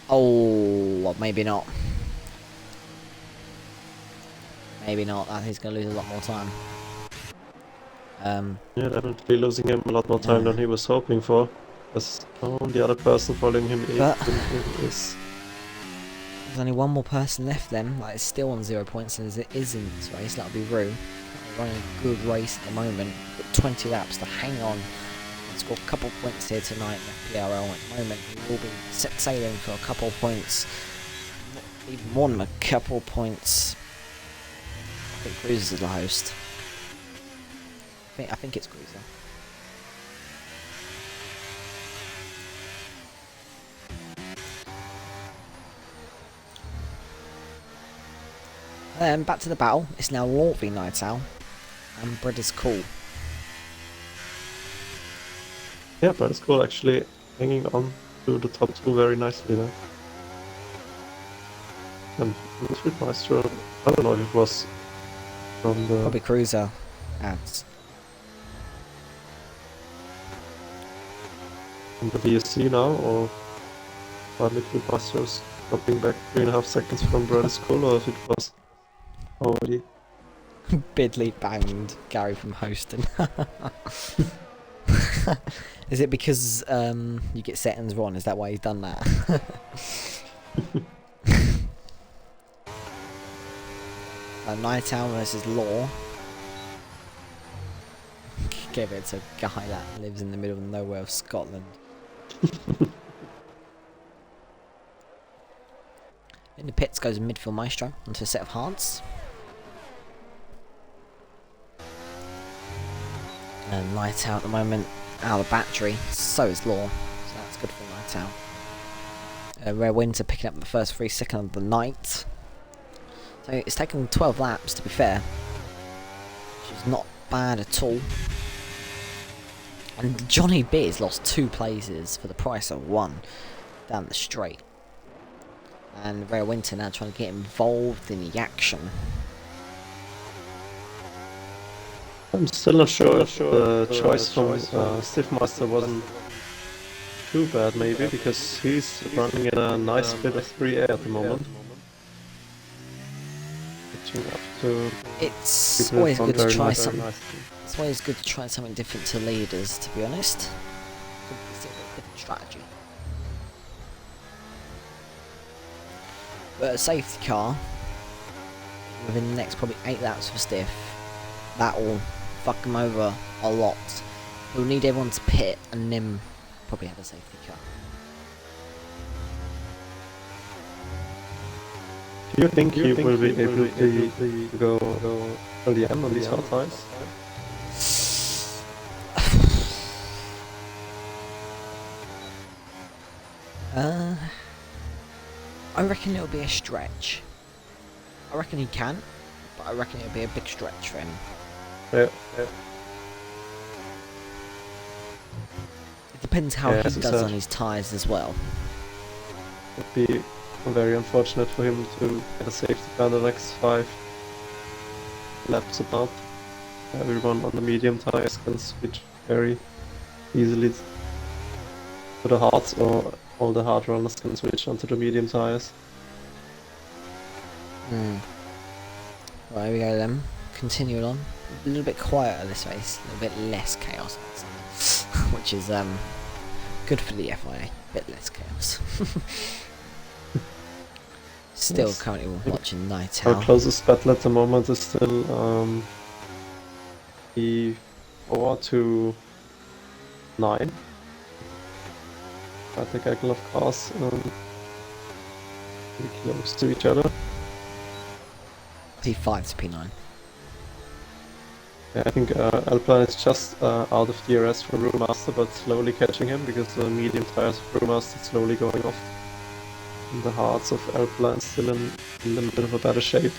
Oh, well, maybe not. Maybe not. I think he's going to lose a lot more time. Yeah, definitely losing him a lot more time than he was hoping for. Because the other person following him is. There's only one more person left then, like it's still on 0 points as it is in this race. That'll be Rue. Running a good race at the moment. Got 20 laps to hang on and score a couple points here tonight in FPRL. At the moment he will be set sailing for a couple points. Not even more than a couple points. I think Cruiser's the host. I think it's Cruiser. Back to the battle. It's now Law v Night Owl, and Bread is cool. Yeah, Bread is cool actually hanging on to the top 2 very nicely there. And Streetmeister, I don't know if it was from the... Probably Cruiser ads. From the VSC now, or probably Streetmeister's dropping back 3.5 seconds from Bread is cool, or if it was already. Bidley banged Gary from hosting. Is it because you get settings wrong? Is that why he's done that? Night Owl versus Law. Give it to a guy that lives in the middle of nowhere of Scotland. In the pits goes a midfield maestro onto a set of hards. And Night Owl at the moment out of battery, so is Law, so that's good for Night Owl. Rare Winter picking up the first 3 seconds of the night. So it's taken 12 laps to be fair, which is not bad at all. And Johnny B has lost 2 places for the price of 1 down the straight. And Rare Winter now trying to get involved in the action. I'm still not sure if the choice from Stiffmeister wasn't too bad, maybe, because he's running in a nice bit of free air at the moment. Up to it's always good to try something. It's always good to try something different to leaders, to be honest. It's a different strategy. But a safety car within the next probably 8 laps for Stiff, that will fuck him over a lot. We'll need everyone to pit and then probably have a safety car. Do you think he will be able to go till the end on these hard tires? I reckon it'll be a stretch. I reckon he can, but I reckon it'll be a big stretch for him. Yeah. It depends how he does on his tyres as well. It'd be very unfortunate for him to get a safety car in the next 5 laps about. Everyone on the medium tires can switch very easily to the hards, or all the hard runners can switch onto the medium tires. Right, here we go then. Continuing on. A little bit quieter this race, a little bit less chaos, I'd say. Which is good for the FIA. A bit less chaos. Still Yes. currently watching Night Our Owl. closest battle at the moment is still E4 to 9. I think a couple of cars pretty close to each other. P5 to P9. Yeah, I think Alpine is just out of DRS for Brewmaster, but slowly catching him because the medium tires of Brewmaster slowly going off. And the hearts of Alpine still in a little bit of a better shape.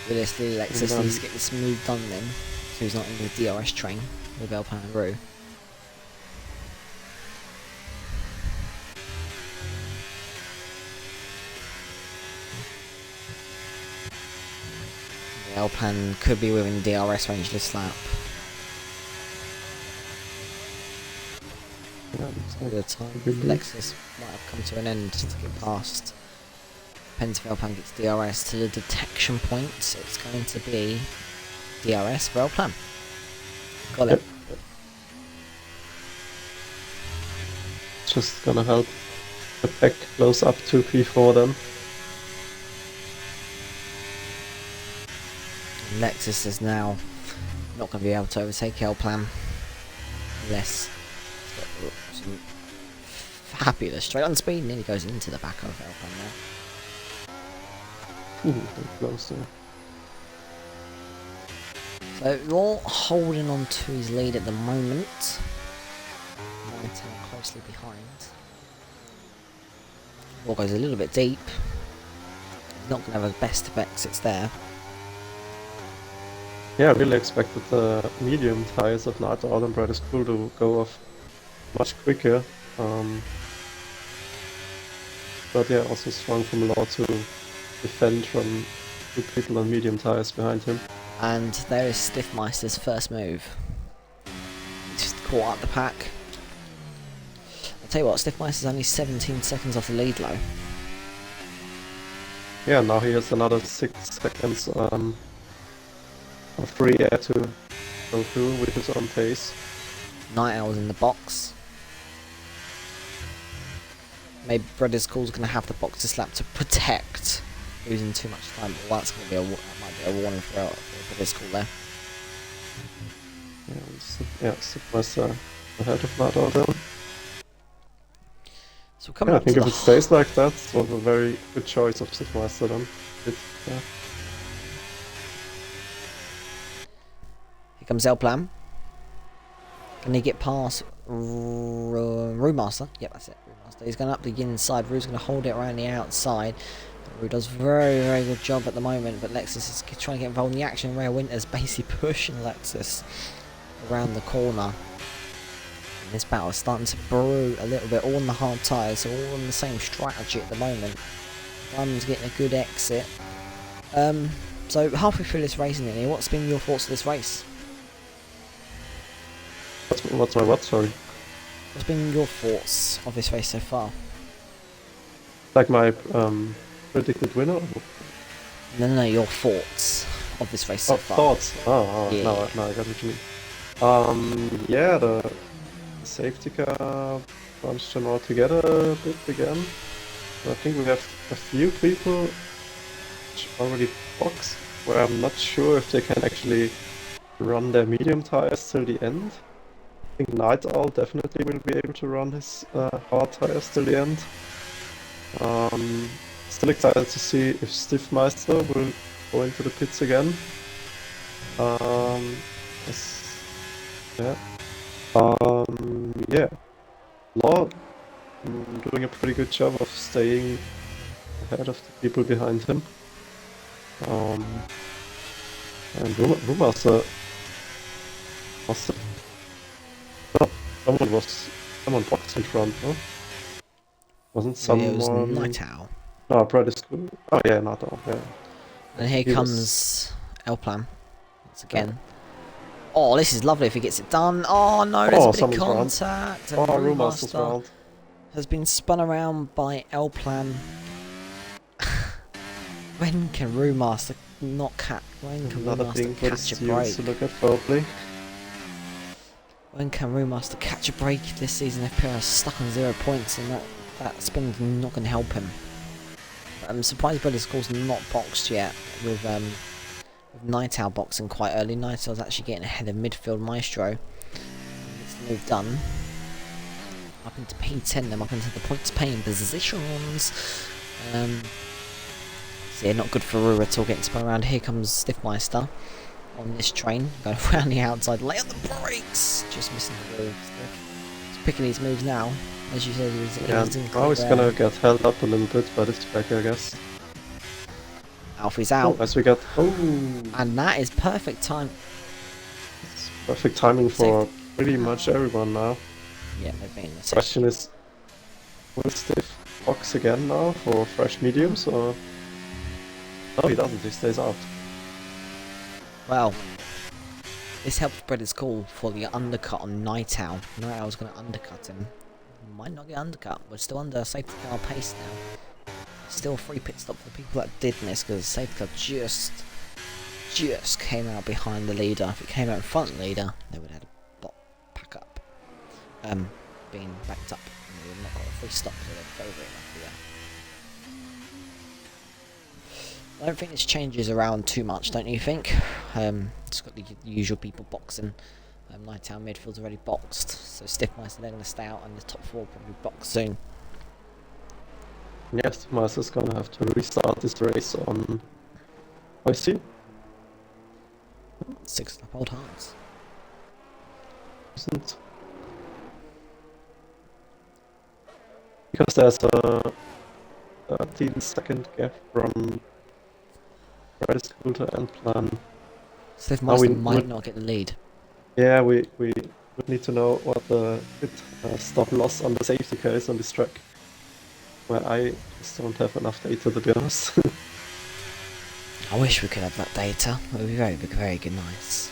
Realistically, Lexus needs to get this move done then, so he's not in the DRS train with Alpine and Roux. The Alpine could be within DRS range this lap. Yeah, Maybe the time Lexus might have come to an end to get past. Depends if Alpine gets DRS to the detection point. It's going to be DRS for Alpine. Got it. Just gonna help the pack close up to P4 then. Lexus is now not going to be able to overtake Alpine unless it's got some fabulous straight on speed. Nearly goes into the back of Alpine now. Ooh, very close there. So Raw holding on to his lead at the moment. Martin closely behind. Raw goes a little bit deep. He's not going to have the best of exits there. Yeah, I really expected the medium tires of Night Owl and Brightest Cool to go off much quicker. But yeah, also strong from Law to defend from 2 people on medium tires behind him. And there is Stiffmeister's first move. Just caught up the pack. I'll tell you what, Stiffmeister's only 17 seconds off the lead low. Yeah, now he has another 6 seconds of free air to go through with his own pace. Night Owl's in the box. Maybe Brothers Call's going to have the box this lap to protect losing too much time. Well, that's going to be might be a warning for Brothers Call there. Yeah, Stiffmeister ahead of Night Owl then. So coming Yeah, I up think to if the it stays like that, it's a very good choice of Stiffmeister then. Yeah. Here comes Elplam. Can he get past Brewmaster? Yep, that's it. Brewmaster. He's going up the inside. Rue's going to hold it around the outside. Rue does very, very good job at the moment, but Lexus is trying to get involved in the action. Rhea Winter's basically pushing Lexus around the corner. And this battle is starting to brew a little bit, all on the hard tyres, so all on the same strategy at the moment. Diamond's getting a good exit. So halfway through this race, Nearly, what's been your thoughts of this race? What's my what? Sorry. What's been your thoughts of this race so far? Like my predicted winner? No, your thoughts of this race so far. Thoughts. Yeah. Now I got what you mean. Yeah, the safety car bunched them all together a bit again. I think we have a few people which already boxed, where I'm not sure if they can actually run their medium tires till the end. I think Night Owl definitely will be able to run his hard tires till the end. Still excited to see if Stiffmeister will go into the pits again. Yes, yeah. Yeah. Law doing a pretty good job of staying ahead of the people behind him. And Rumasa must have... Oh, someone boxed in front, no? Wasn't It was someone... Night Owl. No, Brad School. Oh yeah, not all, yeah. And here He comes Elplan once again. Oh, this is lovely if he gets it done. Oh no, there's a bit of someone's round. contact. Oh, And Rumaster's Brewmaster round. has been spun around by Elplan. When can Brewmaster not catch? When can Another thing Brewmaster for the catch a stewards break? to look at probably. When can Brewmaster catch a break this season? FPRL is stuck on 0 points, and that spin's not going to help him. I'm surprised Brothers School's not boxed yet with Night Owl boxing quite early. Night Owl's actually getting ahead of midfield Maestro. Gets the move done. Up into P10, then up into the points paying positions. So yeah, not good for Rue at all getting spun around. Here comes Stiffmeister on this train, going around the outside, lay on the brakes! Just missing the wheel. He's picking his moves now. As you said, he's in Now he's gonna get held up a little bit, but it's back, I guess. Alfie's out. Oh, as we got... Oh! And that is perfect time. It's perfect timing for pretty much everyone now. Yeah, they've been the Question is, will Stiff box again now for fresh mediums, or... No, he doesn't, he stays out. Well, this helps spread his call for the undercut on Night Owl. Night Owl's going to undercut him. Might not get undercut. We're still under safety car pace now. Still a free pit stop for the people that did miss, because safety car just came out behind the leader. If it came out in front of the leader, they would have had a pack up. Being backed up. And they would not got a free stop, so they're very lucky there. I don't think this changes around too much, don't you think? It's got the usual people boxing. Night Owl midfield's already boxed, so Stiffmeister they're going to stay out, and the top four probably box soon. Yes, Stiffmeister's gonna have to restart this race on... I see. 6 old hearts. Isn't... Because there's a 13-second gap from Red School to End Plan. Stiffmeister might not get the lead. Yeah, we would need to know what the stop loss on the safety car is on this track. Where I just don't have enough data, to be honest. I wish we could have that data. It would be very good, nice.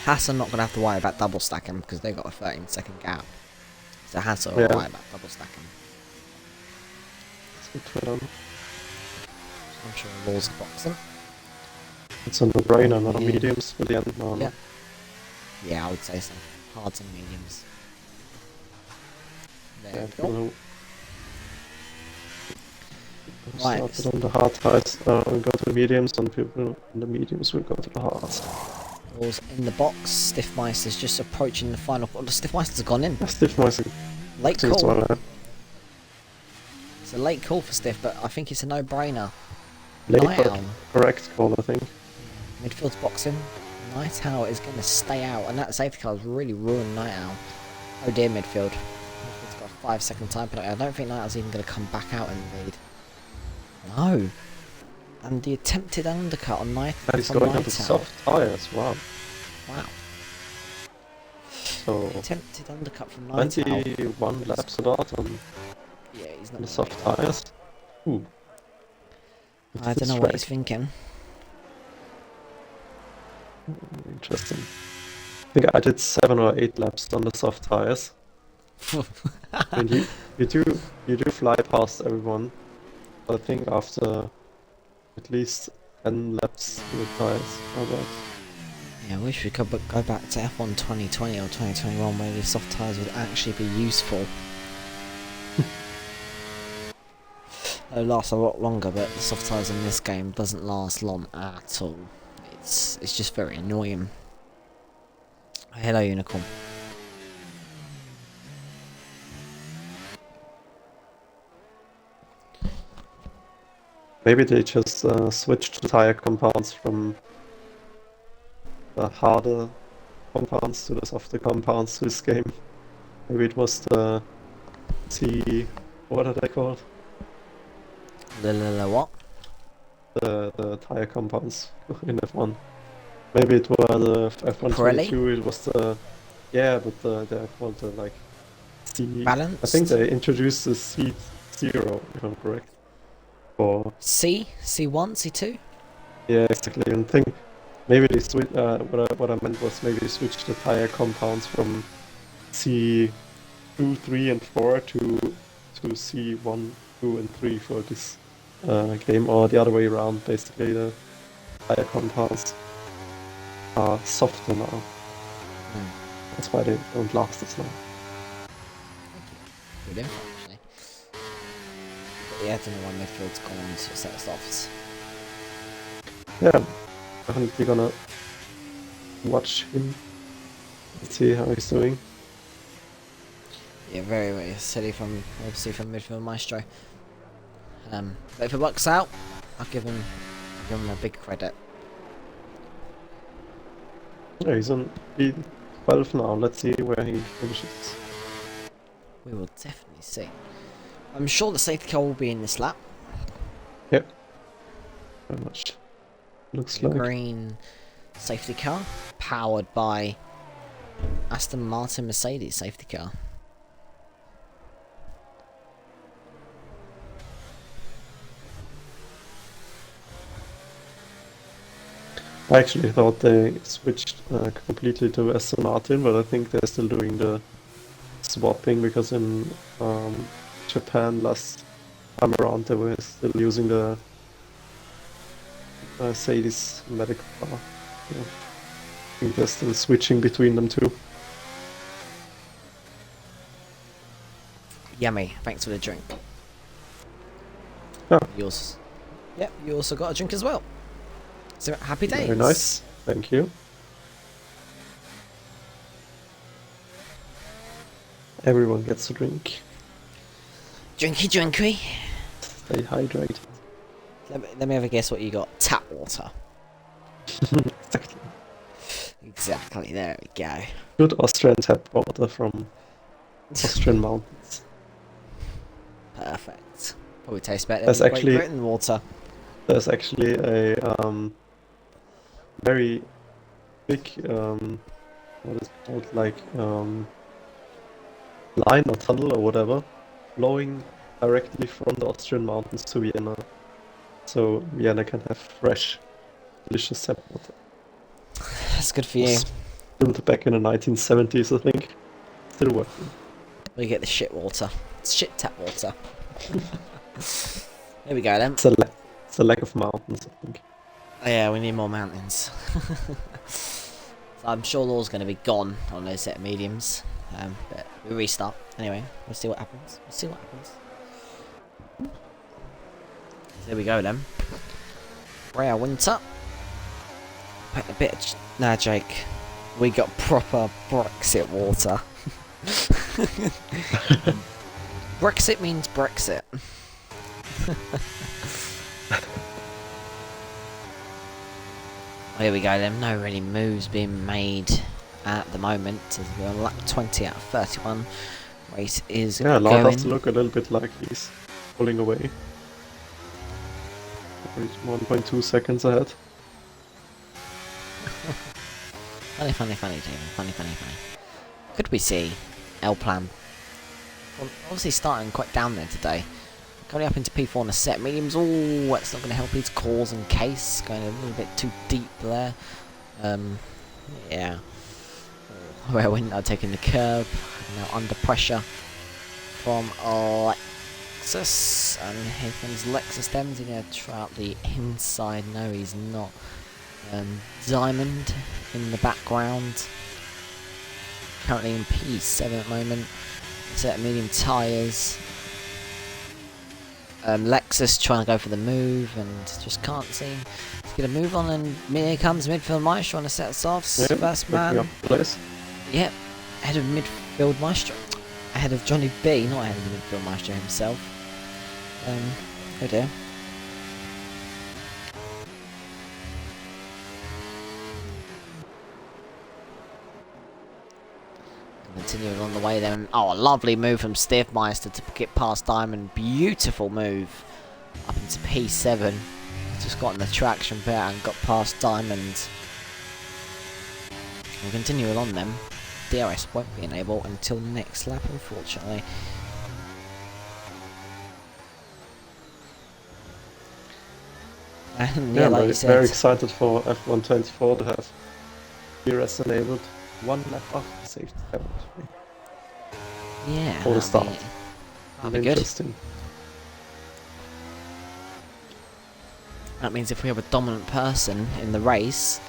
Haas are not going to have to worry about double stacking because they've got a 13-second gap. So Haas are worry about double stacking. That's good for them. I'm sure the laws of boxing. It's a no-brainer, not a mediums for the end now. Yeah. Yeah, I would say so. Hards and mediums. There we go. Right. Started on the hard tires, will go to the mediums, and people in the mediums will go to the hards. Ball's in the box. Stiffmeister's just approaching the final quarter. Stiffmeister's gone in. Stiffmeister. Late call. It's a late call for Stiff, but I think it's a no-brainer. Late, correct call, I think. Midfield's boxing. Night Owl is going to stay out, and that safety car has really ruined Night Owl. Oh dear, midfield. Midfield's got a 5-second time penalty. I don't think Night Owl's even going to come back out in the lead. No. And the attempted undercut on Night Owl. He's going into soft tyres, wow. Wow. So, attempted undercut from Night Owl. 21 laps about on yeah, he's not the soft tyres. Ooh. I don't know what he's thinking. Interesting. I think I did 7 or 8 laps on the soft tyres. I mean, you do fly past everyone. I think after at least 10 laps with tyres. Yeah, I wish we could go back to F1 2020 or 2021 where the soft tyres would actually be useful. It lasts a lot longer, but the soft tyres in this game doesn't last long at all. It's just very annoying. Hello, Unicorn. Maybe they just switched the tire compounds from the harder compounds to the softer compounds this game. Maybe it was the what are they called? The what? The tire compounds in F1. Maybe it were the F122. It was the but they're called the like C. Balanced? I think they introduced the C0, if I'm correct. Or C? C1? C2? yeah, exactly. And think maybe they switch. What I meant was maybe they switched the tire compounds from C2, 3, and 4 to C1, 2, and 3 for this game, or the other way around. Basically, the tire compounds are softer now. That's why they don't last as long. Good info, actually. But yeah, I don't know why midfield's gone to set softs. Yeah, definitely gonna watch him and see how he's doing. Yeah, very, very silly from obviously from midfield maestro. But if it works out, I'll give him a big credit. Yeah, he's on B12 now. Let's see where he finishes. We will definitely see. I'm sure the safety car will be in this lap. Yep. Very much. Looks like. Green safety car, powered by Aston Martin Mercedes safety car. I actually thought they switched completely to Aston Martin, but I think they're still doing the swapping because in Japan last time around they were still using the Mercedes medical car. Yeah. I think they're still switching between them too. Yummy, thanks for the drink. Oh. Yours. Yep, you also got a drink as well. So happy days. Very nice, thank you. Everyone gets a drink. Drinky drinky. Stay hydrated. Let me have a guess what you got. Tap water. Exactly. Exactly, there we go. Good Austrian tap water from Austrian mountains. Perfect. Probably tastes better That's than actually- Great Britain water. There's actually a very big what is it called, like line or tunnel or whatever, flowing directly from the Austrian mountains to Vienna. So Vienna can have fresh, delicious tap water. That's good for you. Was built back in the 1970s, I think. Still working. We get the shit water. It's shit tap water. There we go then. It's a lack of mountains, I think. Oh, yeah, we need more mountains. So I'm sure Law's going to be gone on those set of mediums. But we restart. Anyway, we'll see what happens. There we go then. Rare Winter. Put a bit of... Nah, Jake. We got proper Brexit water. Brexit means Brexit. Here we go then, no really moves being made at the moment as we're on lap 20 out of 31. Race is Yeah, Lord going. has to look a little bit like he's pulling away. 1.2 seconds ahead. Funny, David. Funny. Could we see L Plan? Well, obviously starting quite down there today. Coming up into P4 on a set. Mediums, oh, that's not going to help his cause and case. Going a little bit too deep there. Yeah. Where we're now taking the curb. Now under pressure from Lexus. And here comes Lexus then. He's going to try out the inside. No, he's not. Diamond in the background. Currently in P7 at the moment. Set of medium tyres. Lexus trying to go for the move and just can't seem to get a move on, and here comes midfield Maestro trying to set us off. Yep, First picking man. up the place. Yep, ahead of midfield Maestro. Ahead of Johnny B, not ahead of the midfield Maestro himself. Oh dear. Continuing on the way then. Oh, a lovely move from Stiffmeister to get past Diamond. Beautiful move up into P7. Just got in the traction bit and got past Diamond. We'll continue on then. DRS won't be enabled until next lap, unfortunately. And yeah, like I'm you said, very excited for F124 to have DRS enabled one lap after safety penalty. yeah, For the start. that'll be good. Interesting. That means if we have a dominant person in the race,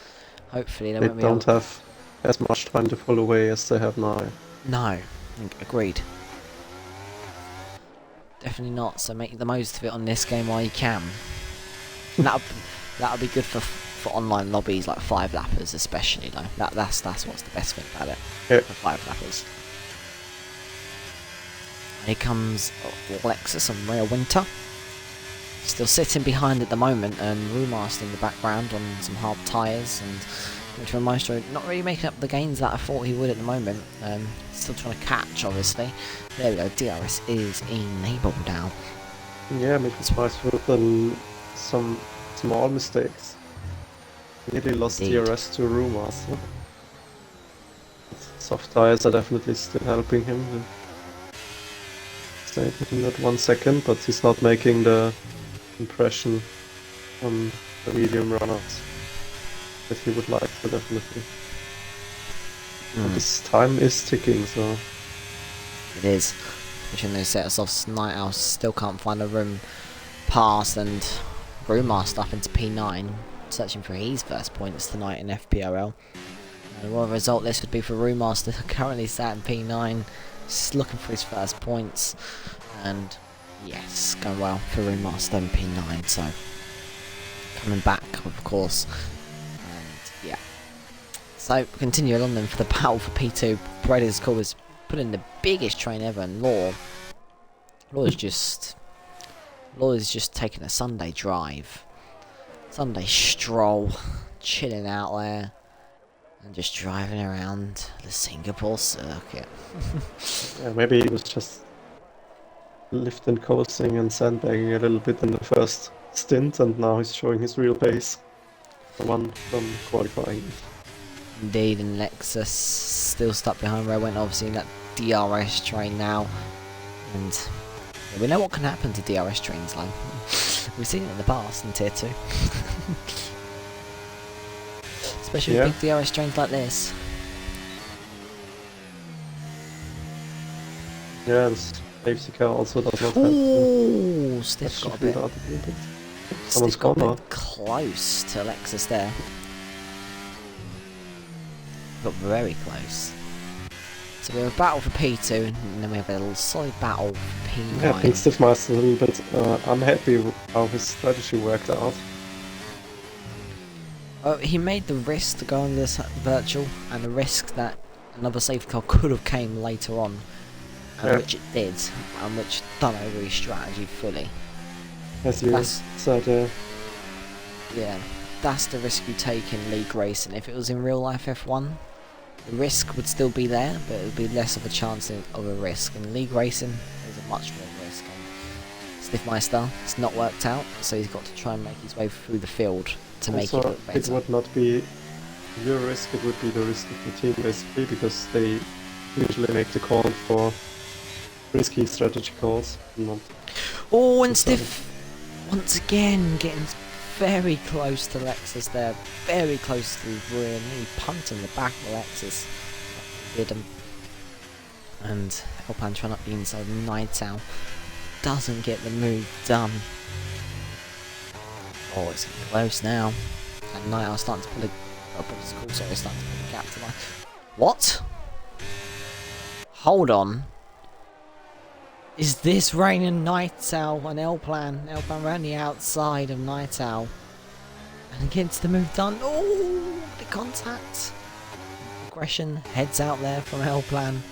hopefully they They won't be don't have as much time to pull away as they have now. No, agreed. Definitely not. So make the most of it on this game while you can. That'll be good for online lobbies like 5-lappers, especially though. That's what's the best thing about it. Yeah. For 5-lappers. Here comes Lexus and Rhea Winter. Still sitting behind at the moment, and Remaster in the background on some hard tyres, and Mitchell Maestro not really making up the gains that I thought he would at the moment. Still trying to catch, obviously. There we go, DRS is enabled now. Yeah, Mitchell Maestro with some small mistakes. Nearly lost Indeed. DRS to Remaster. Soft tires are definitely still helping him to stay within that 1 second, but he's not making the impression on the medium runners that he would like to, definitely. But this time is ticking, so... It is. Pushing those set offs, Night Owl still can't find a room past, and Brewmaster up into P9, searching for his first points tonight in FPRL. And what a result this would be for Brewmaster, currently sat in P9, just looking for his first points, and yes, going well for Brewmaster in P9, so coming back, of course, and yeah. So, continuing on then for the battle for P2, Predator's Call was put in the biggest train ever, and Law is just taking a Sunday drive, Sunday stroll, chilling out there, and just driving around the Singapore circuit. Yeah, maybe he was just lifting, coasting and sandbagging a little bit in the first stint, and now he's showing his real pace. The one from qualifying. Indeed, and Lexus still stuck behind where I went, obviously in that DRS train now, and yeah, we know what can happen to DRS trains, like we've seen it in the past in Tier 2. Especially with big DRS trains like this. Yeah, the safety car also does not have... Ooh, Stiff got a bit, Someone's Stiff got a gone bit close to Lexus there. Got very close. So we have a battle for P2, and then we have a little solid battle for P9. Yeah, I think Stiffmaster's a little bit unhappy with how his strategy worked out. He made the risk to go on this virtual, and the risk that another safety car could have came later on, and which it did, and which done over his strategy fully. As you said, yeah, that's the risk you take in league racing. If it was in real life F1, the risk would still be there, but it would be less of a chance of a risk. In league racing, there's a much more risk. And Stiffmeister, it's not worked out, so he's got to try and make his way through the field to make it look better. It would not be your risk, it would be the risk of the team, basically, because they usually make the call for risky strategy calls. Oh, and Stiff, once again, getting very close to Lexus there, very close to the rear, nearly punting the back of Lexus. Did him. And Elpan trying up the inside of Night Owl. Doesn't get the move done. Oh, it's getting close now. And Night Owl starting to pull starting to pull the gap to life. What? Hold on. Is this raining Night Owl and L-Plan? L-Plan around the outside of Night Owl. And gets the move done. Oh, the contact. Aggression heads out there from L-Plan.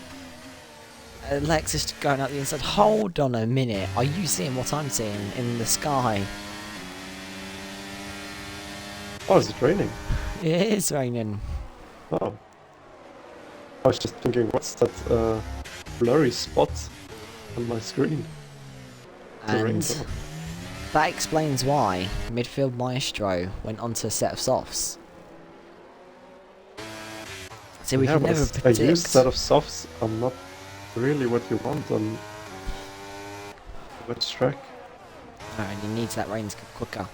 Alexis going out the inside. Hold on a minute. Are you seeing what I'm seeing in the sky? Oh, is it raining? It is raining. Oh. I was just thinking, what's that blurry spot on my screen? It's a And rainbow. that explains why midfield maestro went onto a set of softs. So we Yeah, can but never a predict. used set of softs are not really what you want on a wet track. And he needs that rain to go quicker.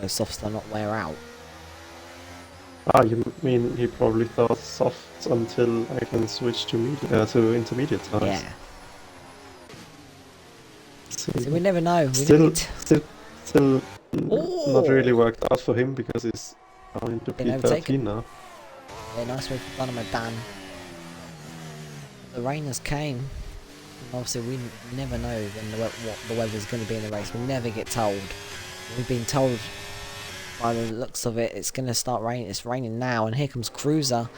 Those softs do not wear out. Ah, you mean he probably thought softs until I can switch to to intermediate tires. Yeah. So So we never know. We still, never still not really Oh! worked out for him because he's down into Been P13 overtaken. now. Yeah, nice move from Dynamo Dan. The rain has came. Obviously, we never know what the weather's going to be in the race. We never get told. We've been told by the looks of it, it's going to start raining. It's raining now, and here comes Cruiser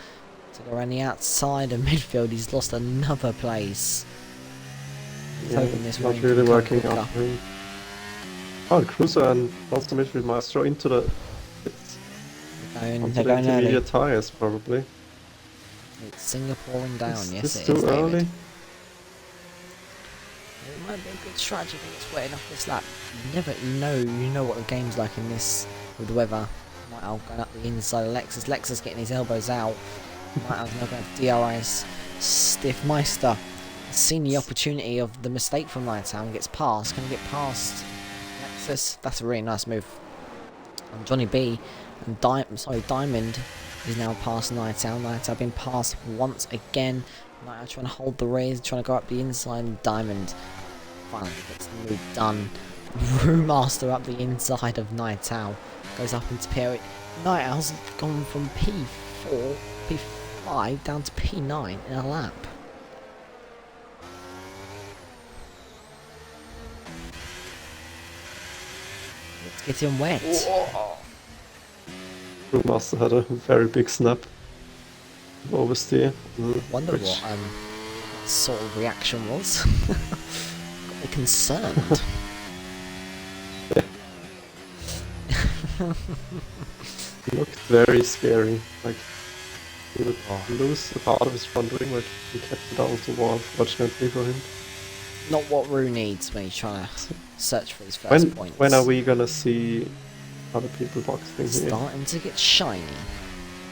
to go around the outside of midfield. He's lost another place. He's Yeah, hoping this not rain really can come working quicker. out for him. Oh, Cruiser and also midfield Maestro into the onto They're the going early. intermediate tires probably. It's Singapore and down. Is Yes, this it too is, early? David. It might be a good strategy if it's wet enough this lap. You know what the game's like in this with the weather. Might I'll going up the inside of Lexus. Lexus getting his elbows out. Might I'll now going to DRS. Stiff Meister has seen the opportunity of the mistake from Lighttown. Gets past. Can he get past Lexus? That's a really nice move. And Johnny B and Diamond is now past Nightown. Nightown been passed once again. Nightown trying to hold the rear, trying to go up the inside. And Diamond finally gets the move done. Brewmaster up the inside of Nightown. Goes up into P8. Nightowl's gone from P4, P5 down to P9 in a lap. Let's get him wet. Brewmaster had a very big snap of oversteer. Wonder which- what sort of reaction was. Got me concerned. Looked very scary. Like he would lose a part of his front wing, but he kept it down to wall, fortunately for him. Not what Rue needs when he's trying to search for his first points. When are we gonna see other people boxing here? Starting to get shiny.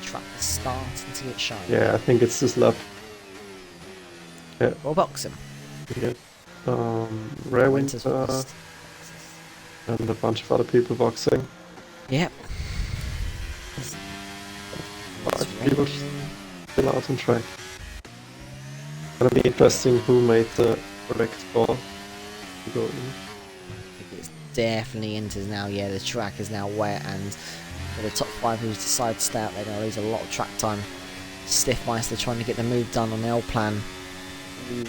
Track is starting to get shiny. Yeah, I think it's this lap. Yeah, We'll box him. we get Rare Winter's Winter first. and a bunch of other people boxing. Yep. Five people still out on track. Gonna be interesting who made the correct call to go in. It's definitely enters now. Yeah, the track is now wet, and for the top 5 who decide to stay out, they're going to lose a lot of track time. Stiffmeister trying to get the move done on L plan.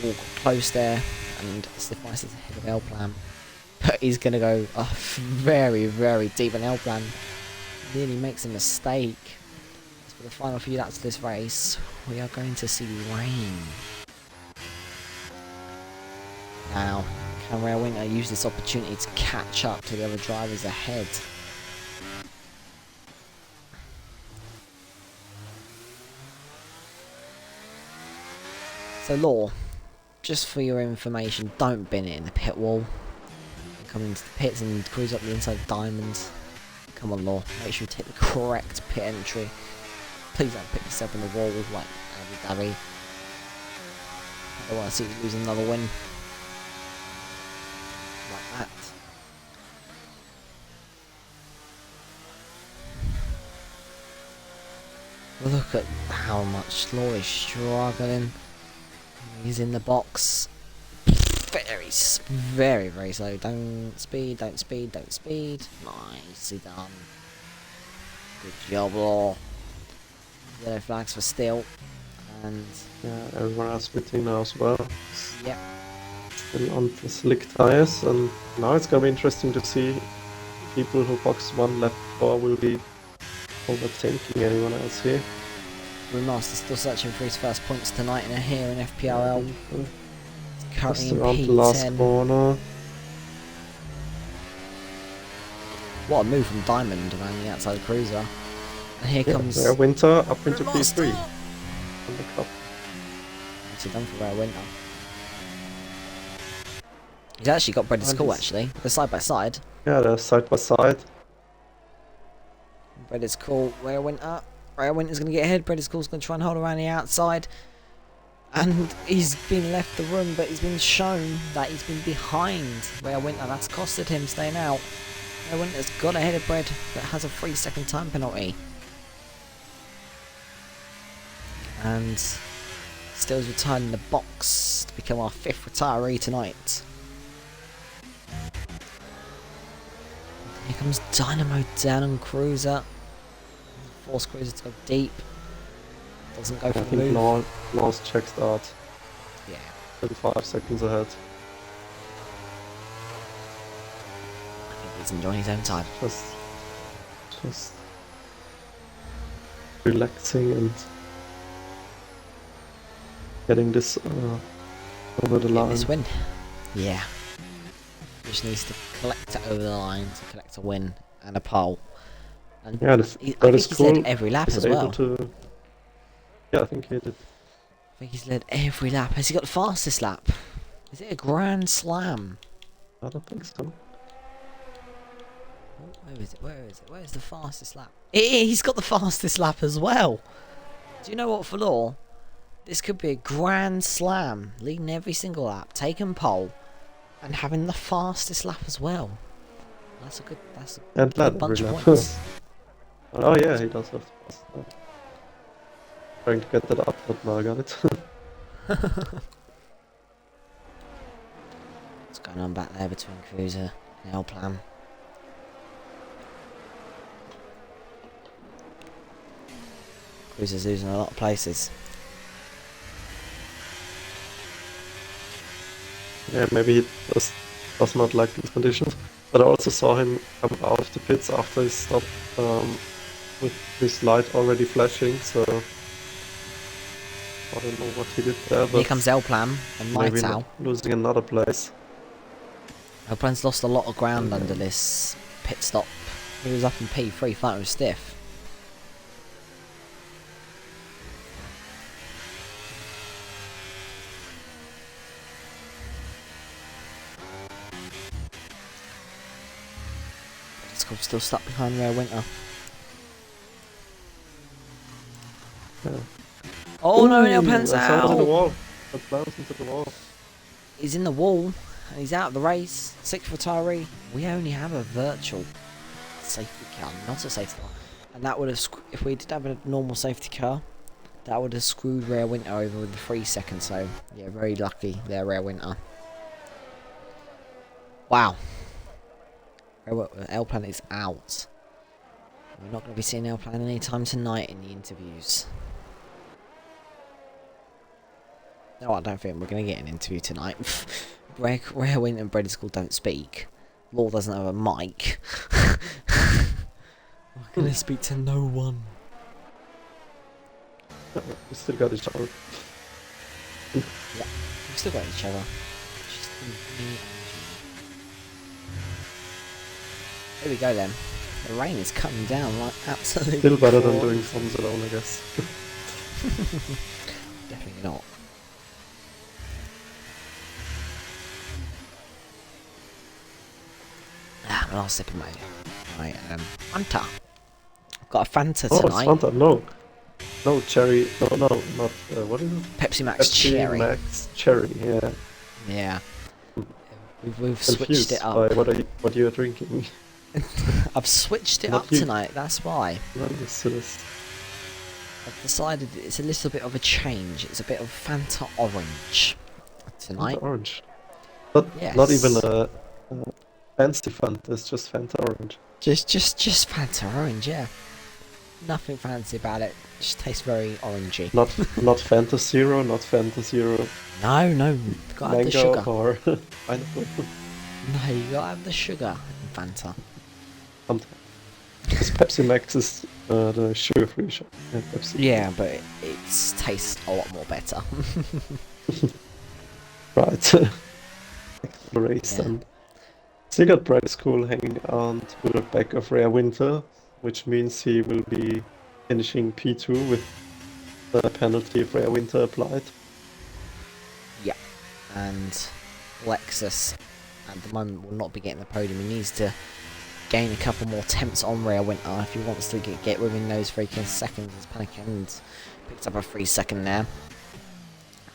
Walk close there, and Stiffmeister's ahead of L plan. But he's going to go very, very deep on L plan. Nearly makes a mistake. As for the final few laps of this race, we are going to see rain. Now, can Rail Winter use this opportunity to catch up to the other drivers ahead? So, Law, just for your information, don't bin it in the pit wall. Come into the pits and cruise up the inside of Diamonds. Come on, Law, make sure you take the correct pit entry. Please don't put yourself in the wall like Abu Dhabi. I don't want to see you lose another win. Like that. Look at how much Law is struggling. He's in the box. Very, very slow. Don't speed, don't speed, don't speed. Nicely done. Good job, Law. Yellow flags for Steel. And Yeah, everyone else pitting now as well. yep. Still on the slick tires, and now it's gonna be interesting to see people who box one lap before will be overtaking anyone else here. Brewmaster still searching for his first points tonight in here in FPRL. Currently Just in around the last P10. corner. What a move from Diamond around the outside cruiser. And here comes Rare Winter up into Brewmaster. P3 on the cup. What's he done for Rare Winter? He's actually got Bread is Cool actually. They're side by side. Yeah, they're side by side. Bread is Cool, Rare Winter. Rare Winter's gonna get ahead, Bread is Cool's gonna try and hold around the outside. And he's been left the room, but he's been shown that he's been behind Rare Winter. That's costed him staying out. Rare Winter's got ahead of Bread, but has a 3-second time penalty. And Still's retired in the box to become our 5th retiree tonight. Here comes Dynamo down on Cruiser. Force Cruiser to go deep. Doesn't go for I the think move. last check start. Yeah. 35 seconds ahead. I think he's enjoying his own time. Just relaxing and getting this over the Get line. this win. Yeah. Just needs to collect it over the line to collect a win and a pole. And Yeah, I that think is he's cool. led every lap He's as able well. to. Yeah, I think he did. I think he's led every lap. Has he got the fastest lap? Is it a Grand Slam? I don't think so. Oh, where is it? Where is it? Where's the fastest lap? He's got the fastest lap as well. Do you know what, Falor? This could be a Grand Slam. Leading every single lap, taking pole, and having the fastest lap as well. That's a good. That's a And lad bunch of every lap. points. Oh yeah, he does have the fast lap. Trying to get that up, but now I got it. What's going on back there between Cruiser and L Plan? Cruiser's losing a lot of places. Yeah, maybe he does not like these conditions. But I also saw him come out of the pits after his stop with his light already flashing, so I don't know what he did there, Here but comes L Plan and maybe Lightow. not losing another place. L Plan's lost a lot of ground under this pit stop. He was up in P3 fighting with Stiff. Still stuck behind Rare Winter. Yeah. Oh no, L Ooh, Plan's that sounds in the out! wall. That plans into the wall. He's in the wall and he's out of the race. 6th retiree. We only have a virtual safety car, not a safety car. And that would have, if we did have a normal safety car, that would have screwed Rare Winter over with the 3 seconds. So yeah, very lucky there, Rare Winter. Wow. L Plan is out. We're not going to be seeing L Plan anytime tonight in the interviews. No, I don't think we're going to get an interview tonight. Rare Winter and Bread School don't speak. Law doesn't have a mic. We're going to speak to no one. We still got each other. Yeah, we've still got each other. Just me and you. Here we go then. The rain is coming down like absolutely. Still better than crazy. doing sums alone, I guess. Definitely not. Ah, last sip of my Fanta. Got a Fanta Oh, it's tonight. Fanta. No cherry. No, not what is it? Pepsi Max Cherry. Max Cherry. Yeah. Yeah. We've switched Confused it up. by what you are drinking. I've switched it Not up you. tonight. That's why. Not used to this. I've decided it's a little bit of a change. It's a bit of Fanta Orange tonight. Fanta Orange. Not Yes. even a fancy Fanta. It's just Fanta Orange. Just Fanta Orange, yeah. Nothing fancy about it. Just tastes very orangey. Not Fanta Zero, not Fanta Zero No, gotta have the mango sugar. or pineapple. No, you gotta have the sugar in Fanta. Because Pepsi Max is the sugar-free shot. Yeah, Pepsi. Yeah, but it tastes a lot more better. Right. The race Yeah. then. Still got Brad School hanging on to the back of Rare Winter, which means he will be finishing P2 with the penalty of Rare Winter applied. Yeah, and Lexus at the moment will not be getting the podium. He needs to gain a couple more attempts on Rare Winter if he wants to get within those 3 seconds. As Panic picks up a 3-second there.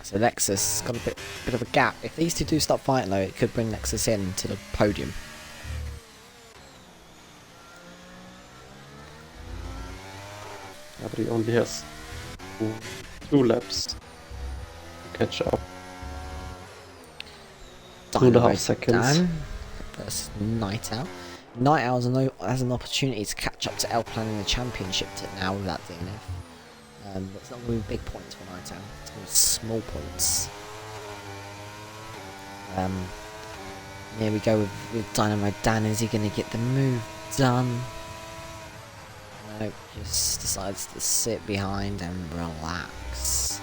So Lexus has got a bit of a gap. If these two do start fighting though, it could bring Lexus in to the podium. Yeah, but he only has two laps to catch up. 2.5 seconds. Versus Night Owl. Night Owl has an opportunity to catch up to L Plan in the championship now without DNF. It's not going to be big points for Night Owl. It's going to be small points. Here we go with Dynamo Dan. Is he going to get the move done? Nope, just decides to sit behind and relax.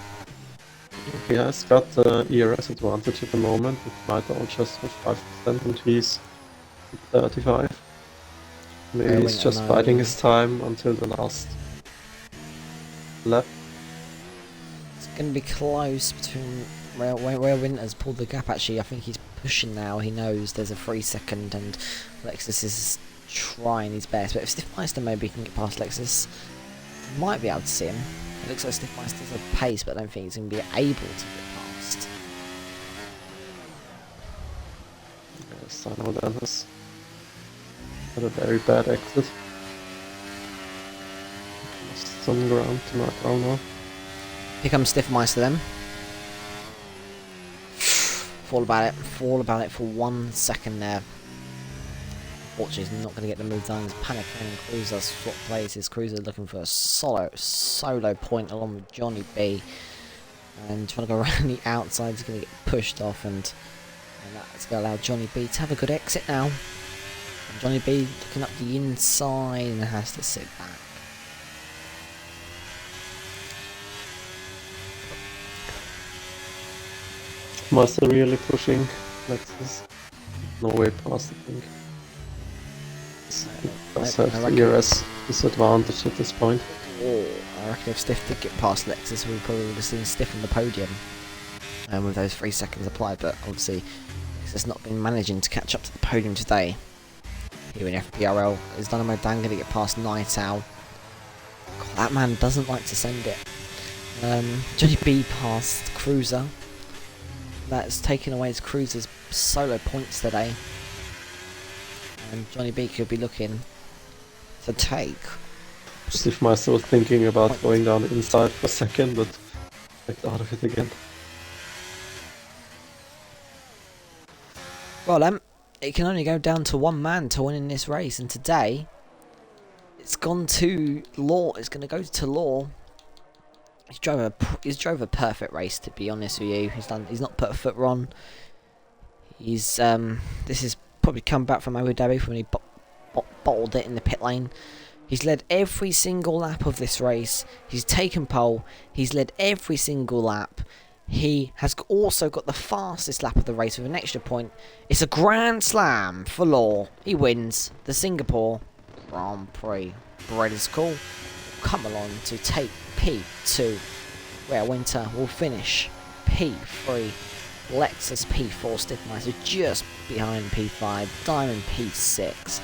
He has got the ERS advantage at the moment, with Nightowl just with 5% and he's 35. Maybe he's just biding his time until the last lap. It's going to be close between where Winter's pulled the gap. Actually, I think he's pushing now. He knows there's a 3-second and Lexus is trying his best. But if Stiffmeister maybe can get past Lexus, might be able to see him. It looks like Stiffmeister's a pace, but I don't think he's going to be able to get past. Yes, I know that has had a very bad exit. Lost some ground to Nightowl now. Here comes Stiffmeister then. Fall about it for 1 second there. Unfortunately, he's not going to get the move done. He's panicking and Cruiser's swap places. Cruiser looking for a solo point along with Johnny B. And trying to go around the outside. He's going to get pushed off and that's going to allow Johnny B to have a good exit now. And Johnny B looking up the inside and has to sit back. Master really pushing Lexus. No way past, I think. Does have the ERS disadvantage at this point. Oh, I reckon if Stiff did get past Lexus, we probably would have seen Stiff on the podium. With those 3 seconds applied, but obviously Lexus not been managing to catch up to the podium today. Here in FPRL, is Dynamo Dan going to get past Night Owl? God, that man doesn't like to send it. Johnny B past Cruiser. That's taken away his Cruiser's solo points today. And Johnny B could be looking to take. Stiffmeister was thinking about going down inside for a second, but backed out of it again. Well, it can only go down to one man to win in this race, and today it's gone to Law. It's going to go to Law. He's drove a perfect race, to be honest with you. He's not put a foot wrong. This is probably come back from Abu Dhabi when he bottled it in the pit lane. He's led every single lap of this race. He's taken pole. He's led every single lap. He has also got the fastest lap of the race with an extra point. It's a grand slam for Law. He wins the Singapore Grand Prix. Bread is cool. Come along to take P2, where Winter will finish P3. Lexus P4, Stiffmeister just behind P5, Diamond P6.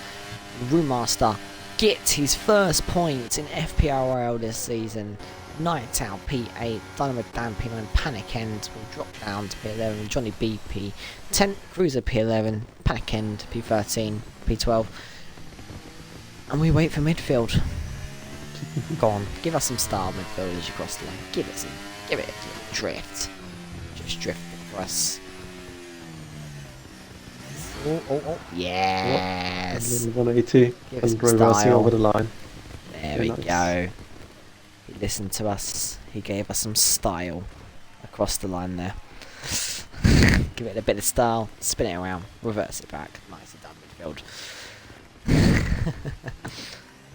Roommaster gets his first points in FPRL this season. Night Owl P8, Dynamo Dan P9, Panic End will drop down to P11, Johnny B P10, Cruiser P11, Panic End P13, P12. And we wait for midfield. Go on, give us some star midfielders across the lane. Give it a drift. Just drift it for us. Oh, yes! 180 Give us and some reversing style. over the line. There There we nice. go. He listened to us. He gave us some style across the line there. Give it a bit of style, spin it around, reverse it back. Nicely done, midfield.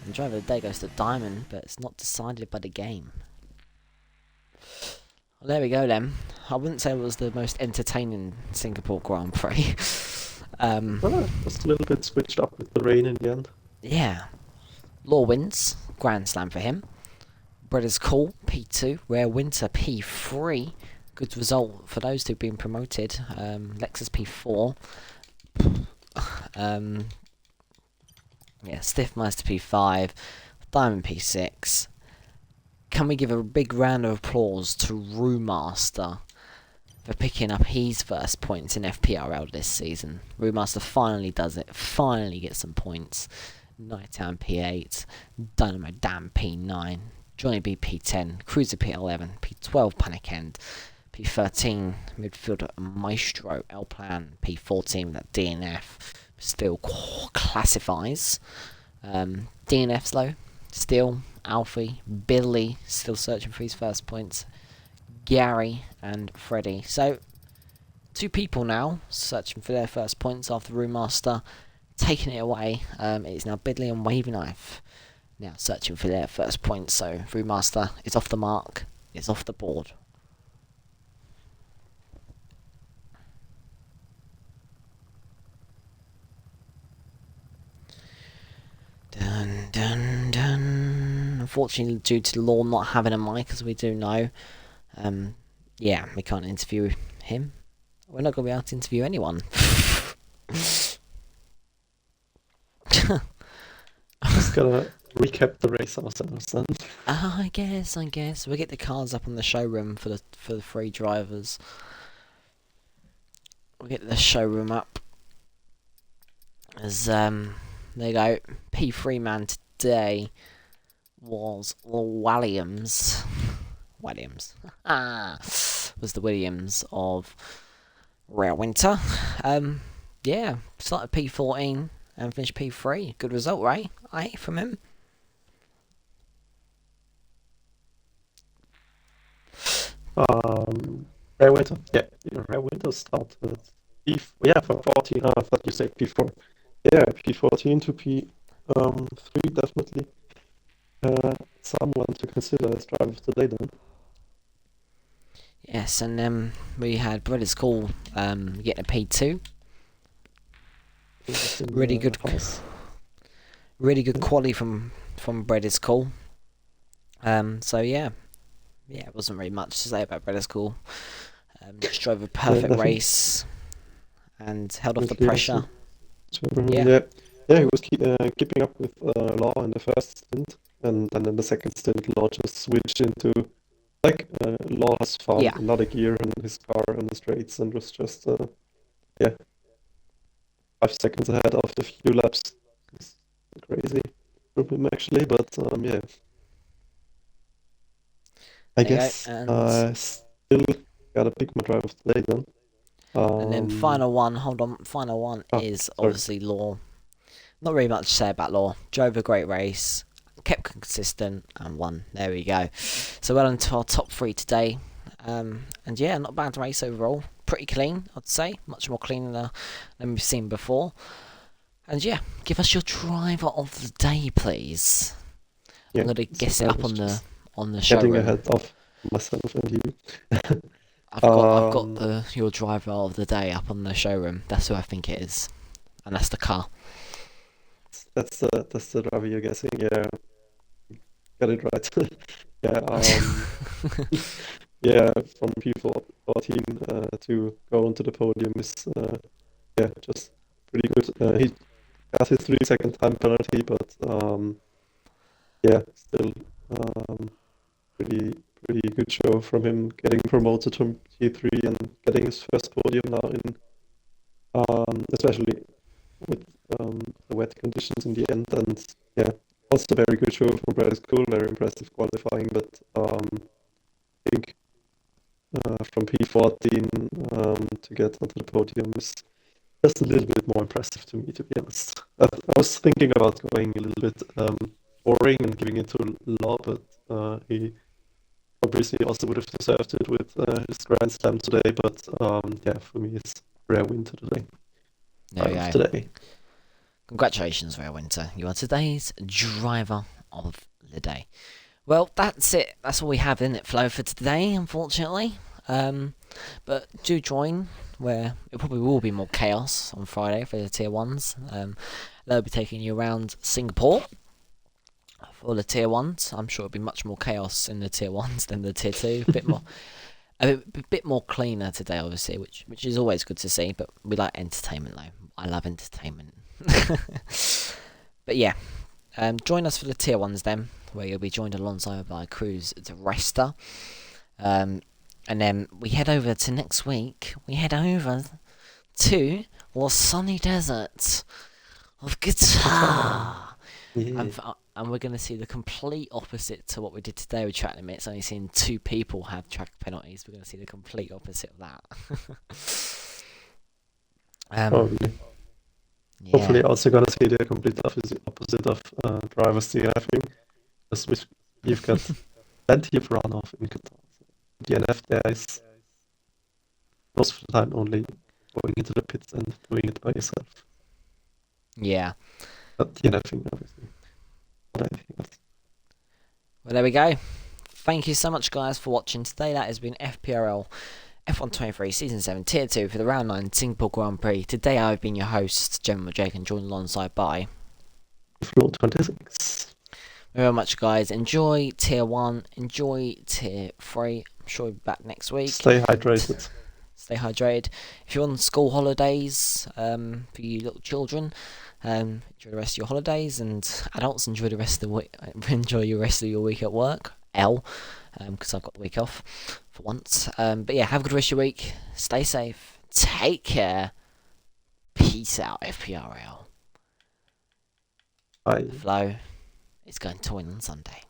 And driver of the day goes to Diamond, but it's not decided by the game. Well, there we go then. I wouldn't say it was the most entertaining Singapore Grand Prix. Well, just a little bit switched up with the rain in the end. Yeah. Law wins. Grand Slam for him. Brothers Cool, P2. Rare Winter, P3. Good result for those two being promoted. Lexus P4. Yeah, Stiffmeister P5. Diamond P6. Can we give a big round of applause to Brewmaster for picking up his first points in FPRL this season? Brewmaster finally does it. Finally gets some points. Nighttown P8. Dynamo Dan P9. Johnny B P10. Cruiser P11. P12 Panic End. P13 midfielder Maestro L Plan. P14 that DNF still classifies. DNF's low. Still Alfie, Billy still searching for his first points. Gary and Freddie. So 2 people now searching for their first points after Brewmaster taking it away. It's now Bidley and Wavy Knife now searching for their first points. So Brewmaster is off the mark. It's off the board. Dun dun dun. Unfortunately, due to the law not having a mic, as we do know, yeah, we can't interview him. We're not going to be able to interview anyone. Just gotta recap the race ourselves then. I guess. We'll get the cars up on the showroom for the 3 drivers. We'll get the showroom up. As there you go. P3 man today was Williams. Was the Williams of Rare Winter. Yeah, started P14 and finished P3. Good result, right? From him. Rare Winter. Yeah, Rare Winter started from 14. I thought you said P4. Yeah, P14 to P3 definitely. Someone to consider as driver of the day then. Yes, and then we had Brothers Call getting a P2. Really good quality from Brothers Call. So yeah, it wasn't really much to say about Brothers Call. Just drove a perfect race and held off the pressure. Yeah, he was keeping up with Law in the first stint, and then in the second stint, Law just switched into Law has found another gear in his car in the straights and was just 5 seconds ahead after a few laps. It's crazy from him actually, but yeah. I guess still gotta pick my driver of the day then. And then final one is obviously Law. Not really much to say about Law. Drove a great race, kept consistent, and won. There we go. So well into our top 3 today. And yeah, not a bad race overall. Pretty clean, I'd say. Much more clean than we've seen before. And yeah, give us your driver of the day, please. Yeah, I'm gonna guess it up on the showroom. Getting ahead of myself and you. I've got your driver of the day up on the showroom. That's who I think it is, and that's the car. That's the driver you're guessing. Yeah, got it right. Yeah, from P14 to go onto the podium is just pretty good. He got his 3-second time penalty, but still pretty good show from him getting promoted from T3 and getting his first podium now in especially with the wet conditions in the end, and also very good show from Brad School, very impressive qualifying, but I think from P14 to get onto the podium is just a little bit more impressive to me, to be honest. I was thinking about going a little bit boring and giving it to Law, but he obviously also would have deserved it with his Grand Slam today. But yeah, for me, it's Rare Winter today. There we Driver of go. today. Congratulations, Rare Winter. You are today's driver of the day. Well, that's it. That's all we have in it, Flo, for today, unfortunately. But do join, where it probably will be more chaos on Friday for the Tier 1s. They'll be taking you around Singapore for the Tier 1s. I'm sure it'll be much more chaos in the Tier 1s than the Tier 2. A bit more cleaner today, obviously, which is always good to see, but we like entertainment, though. I love entertainment. But yeah, join us for the Tier 1s then, where you'll be joined alongside by Cruz de Resta. And then we head over to next week. We head over to the sunny desert of guitar. Yeah. And we're going to see the complete opposite to what we did today with track limits. Only seeing 2 people have track penalties. We're going to see the complete opposite of that. Probably. Yeah. Hopefully, also gonna see the complete opposite of drivers DNFing, because we've got plenty of runoff in Qatar. DNF there is most of the time only going into the pits and doing it by yourself. Yeah. Not DNFing, obviously. Not anything else. Well, there we go. Thank you so much, guys, for watching today. That has been FPRL F123 Season 7 Tier 2 for the Round 9 Singapore Grand Prix. Today I've been your host, General Jake, and joined alongside by Floor 26. very much, guys. Enjoy Tier 1, enjoy Tier 3. I'm sure we'll be back next week. Stay hydrated. Stay hydrated. If you're on school holidays, for you little children, enjoy the rest of your holidays, and adults enjoy the rest of the week. Enjoy your rest of your week at work. Because I've got the week off for once. But yeah, have a good rest of your week. Stay safe. Take care. Peace out, FPRL. Bye. Flo is going to win on Sunday.